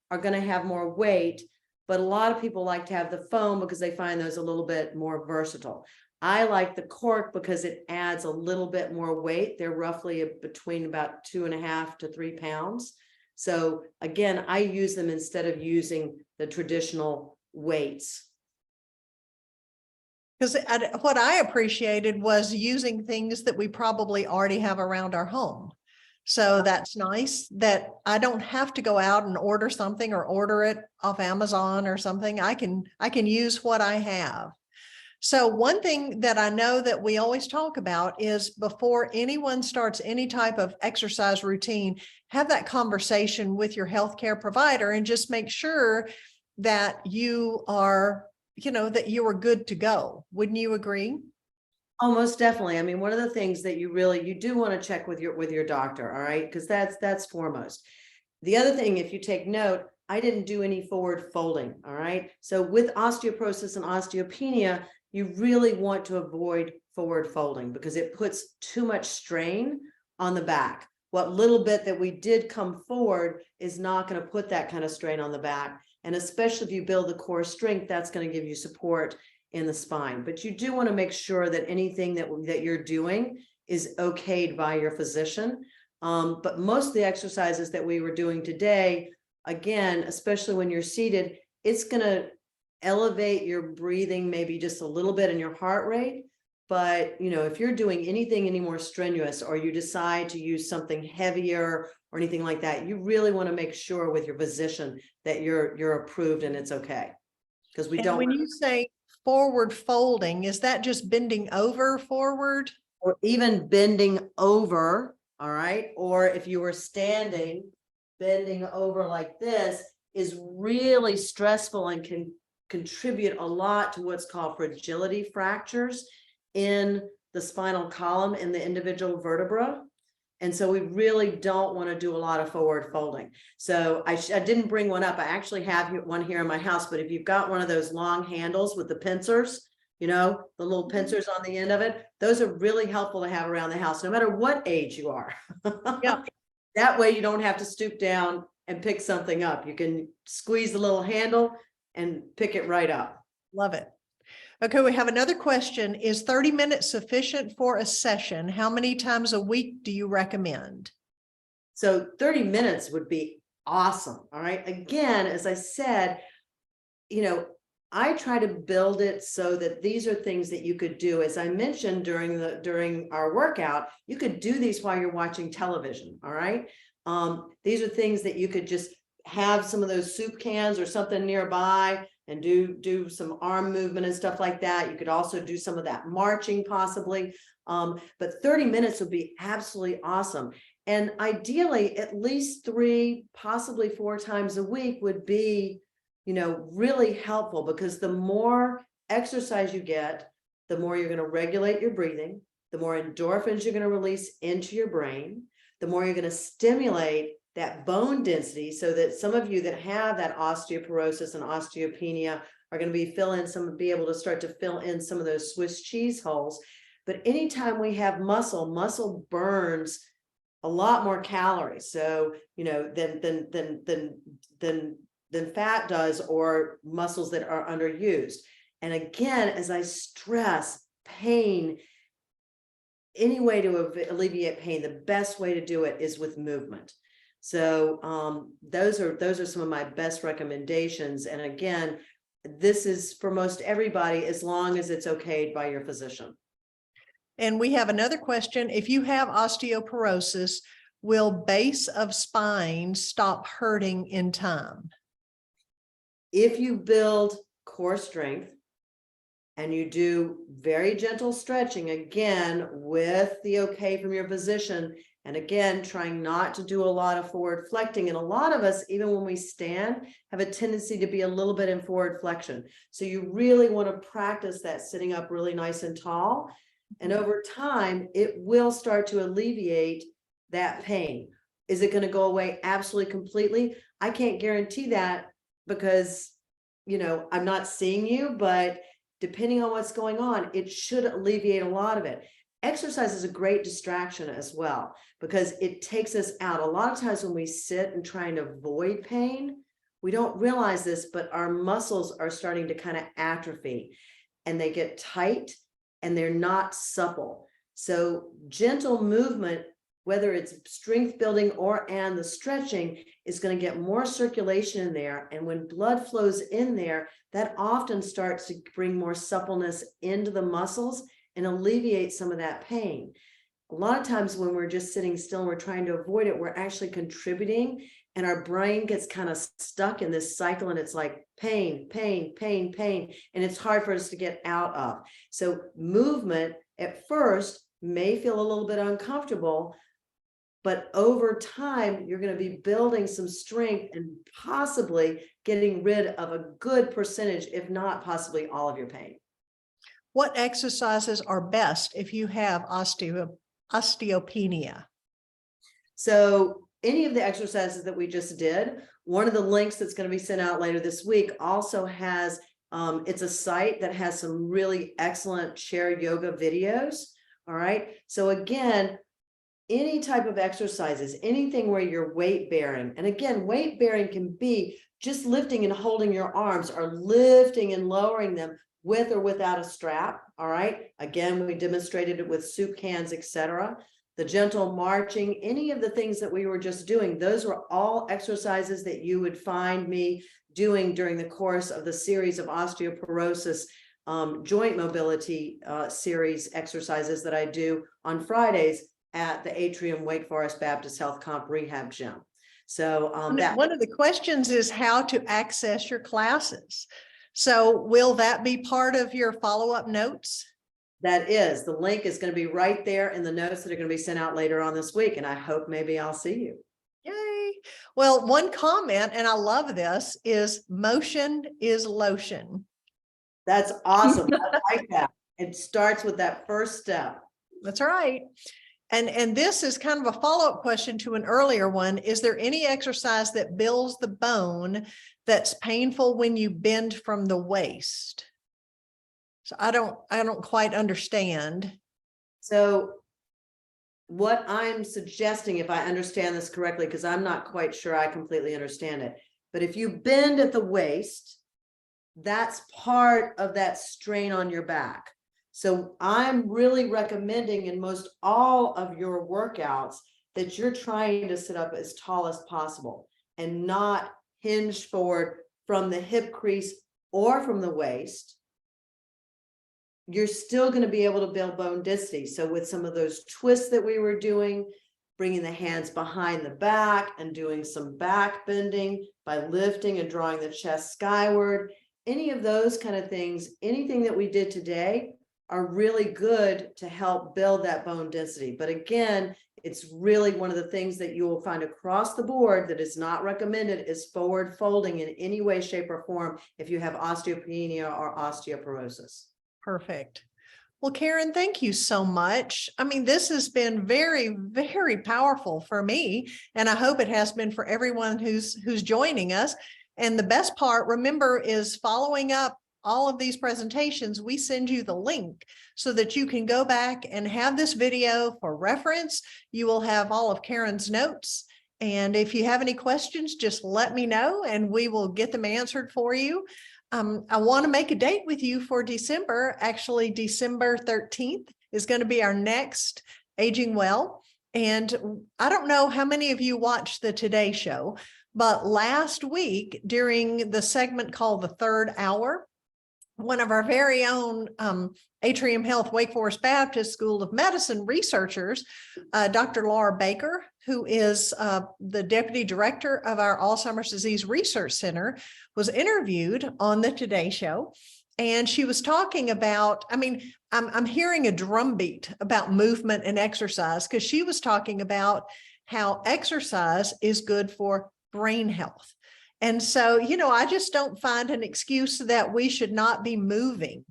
are going to have more weight, but a lot of people like to have the foam because they find those a little bit more versatile. I like the cork because it adds a little bit more weight. They're roughly between about 2.5 to 3 pounds. So again, I use them instead of using the traditional weights. Because what I appreciated was using things that we probably already have around our home. So that's nice that I don't have to go out and order something or order it off Amazon or something. I can use what I have. So one thing that I know that we always talk about is before anyone starts any type of exercise routine, have that conversation with your healthcare provider and just make sure that you are, that you are good to go. Wouldn't you agree? Almost definitely. I mean, one of the things that you do want to check with your doctor, all right? Because that's foremost. The other thing, if you take note, I didn't do any forward folding, all right? So with osteoporosis and osteopenia, you really want to avoid forward folding because it puts too much strain on the back. What little bit that we did come forward is not going to put that kind of strain on the back. And especially if you build the core strength, that's going to give you support in the spine. But you do want to make sure that anything that you're doing is okayed by your physician. But most of the exercises that we were doing today, again, especially when you're seated, it's going to elevate your breathing maybe just a little bit in your heart rate. But, if you're doing anything any more strenuous or you decide to use something heavier or anything like that, you really want to make sure with your physician that you're approved and it's okay. Because when you say forward folding, is that just bending over forward? Or even bending over, all right? Or if you were standing, bending over like this is really stressful and can contribute a lot to what's called fragility fractures in the spinal column in the individual vertebra. And so we really don't want to do a lot of forward folding. So I didn't bring one up. I actually have one here in my house, but if you've got one of those long handles with the pincers, the little pincers on the end of it, those are really helpful to have around the house, no matter what age you are. Yeah. That way you don't have to stoop down and pick something up. You can squeeze the little handle and pick it right up. Love it. Okay, we have another question. Is 30 minutes sufficient for a session? How many times a week do you recommend? So 30 minutes would be awesome. All right. Again, as I said, I try to build it so that these are things that you could do. As I mentioned during our workout, you could do these while you're watching television. All right. These are things that you could just have some of those soup cans or something nearby and do some arm movement and stuff like that. You could also do some of that marching possibly. But 30 minutes would be absolutely awesome. And ideally, at least 3, possibly 4 times a week would be, really helpful, because the more exercise you get, the more you're going to regulate your breathing, the more endorphins you're going to release into your brain, the more you're going to stimulate that bone density, so that some of you that have that osteoporosis and osteopenia are going to be able to start to fill in some of those Swiss cheese holes. But anytime we have muscle burns a lot more calories. So, you know, than fat does, or muscles that are underused. And again, as I stress, pain, any way to alleviate pain, the best way to do it is with movement. So those are some of my best recommendations. And again, this is for most everybody, as long as it's okayed by your physician. And we have another question. If you have osteoporosis, will base of spine stop hurting in time? If you build core strength and you do very gentle stretching, again, with the okay from your physician, and again, trying not to do a lot of forward flexing. And a lot of us, even when we stand, have a tendency to be a little bit in forward flexion. So you really want to practice that sitting up really nice and tall. And over time, it will start to alleviate that pain. Is it going to go away absolutely completely? I can't guarantee that, because, you know, I'm not seeing you, but depending on what's going on, it should alleviate a lot of it. Exercise is a great distraction as well, because it takes us out. A lot of times when we sit and try and avoid pain, we don't realize this, but our muscles are starting to kind of atrophy, and they get tight and they're not supple. So gentle movement, whether it's strength building and the stretching, is going to get more circulation in there. And when blood flows in there, that often starts to bring more suppleness into the muscles and alleviate some of that pain. A lot of times when we're just sitting still and we're trying to avoid it, we're actually contributing, and our brain gets kind of stuck in this cycle, and it's like pain, pain, pain, pain, and it's hard for us to get out of. So movement at first may feel a little bit uncomfortable, but over time, you're going to be building some strength and possibly getting rid of a good percentage, if not possibly all of your pain. What exercises are best if you have osteopenia? So any of the exercises that we just did, one of the links that's going to be sent out later this week also has, it's a site that has some really excellent chair yoga videos. All right. So again, any type of exercises, anything where you're weight bearing. And again, weight bearing can be just lifting and holding your arms, or lifting and lowering them with or without a strap. All right. Again, we demonstrated it with soup cans, etc. The gentle marching, any of the things that we were just doing, those were all exercises that you would find me doing during the course of the series of osteoporosis joint mobility series exercises that I do on Fridays at the Atrium Wake Forest Baptist Health Comp Rehab Gym. So one of the questions is how to access your classes. So will that be part of your follow-up notes? That is, the link is going to be right there in the notes that are going to be sent out later on this week. And I hope maybe I'll see you. Yay. Well, one comment, and I love this, is motion is lotion. That's awesome. I like that. It starts with that first step. That's right. And this is kind of a follow-up question to an earlier one. Is there any exercise that builds the bone that's painful when you bend from the waist? So I don't quite understand. So what I'm suggesting, if I understand this correctly, because I'm not quite sure I completely understand it, but if you bend at the waist, that's part of that strain on your back. So I'm really recommending in most all of your workouts that you're trying to sit up as tall as possible and not hinge forward from the hip crease or from the waist. You're still going to be able to build bone density. So with some of those twists that we were doing, bringing the hands behind the back and doing some back bending by lifting and drawing the chest skyward, any of those kind of things, anything that we did today are really good to help build that bone density. But again, it's really one of the things that you will find across the board that is not recommended is forward folding in any way, shape, or form if you have osteopenia or osteoporosis. Perfect. Well, Karen, thank you so much. I mean, this has been very, very powerful for me, and I hope it has been for everyone who's joining us. And the best part, remember, is following up all of these presentations, we send you the link so that you can go back and have this video for reference. You will have all of Karen's notes. And if you have any questions, just let me know and we will get them answered for you. I want to make a date with you for December. Actually, December 13th is going to be our next Aging Well. And I don't know how many of you watched the Today Show, but last week during the segment called The Third Hour, one of our very own Atrium Health Wake Forest Baptist School of Medicine researchers, Dr. Laura Baker, who is the deputy director of our Alzheimer's Disease Research Center, was interviewed on the Today Show. And she was talking about, I mean, I'm hearing a drumbeat about movement and exercise, because she was talking about how exercise is good for brain health. And so, you know, I just don't find an excuse that we should not be moving,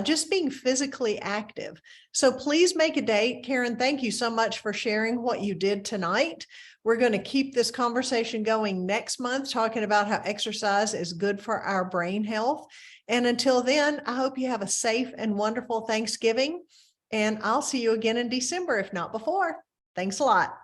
just being physically active. So please make a date. Karen, thank you so much for sharing what you did tonight. We're going to keep this conversation going next month, talking about how exercise is good for our brain health. And until then, I hope you have a safe and wonderful Thanksgiving. And I'll see you again in December, if not before. Thanks a lot.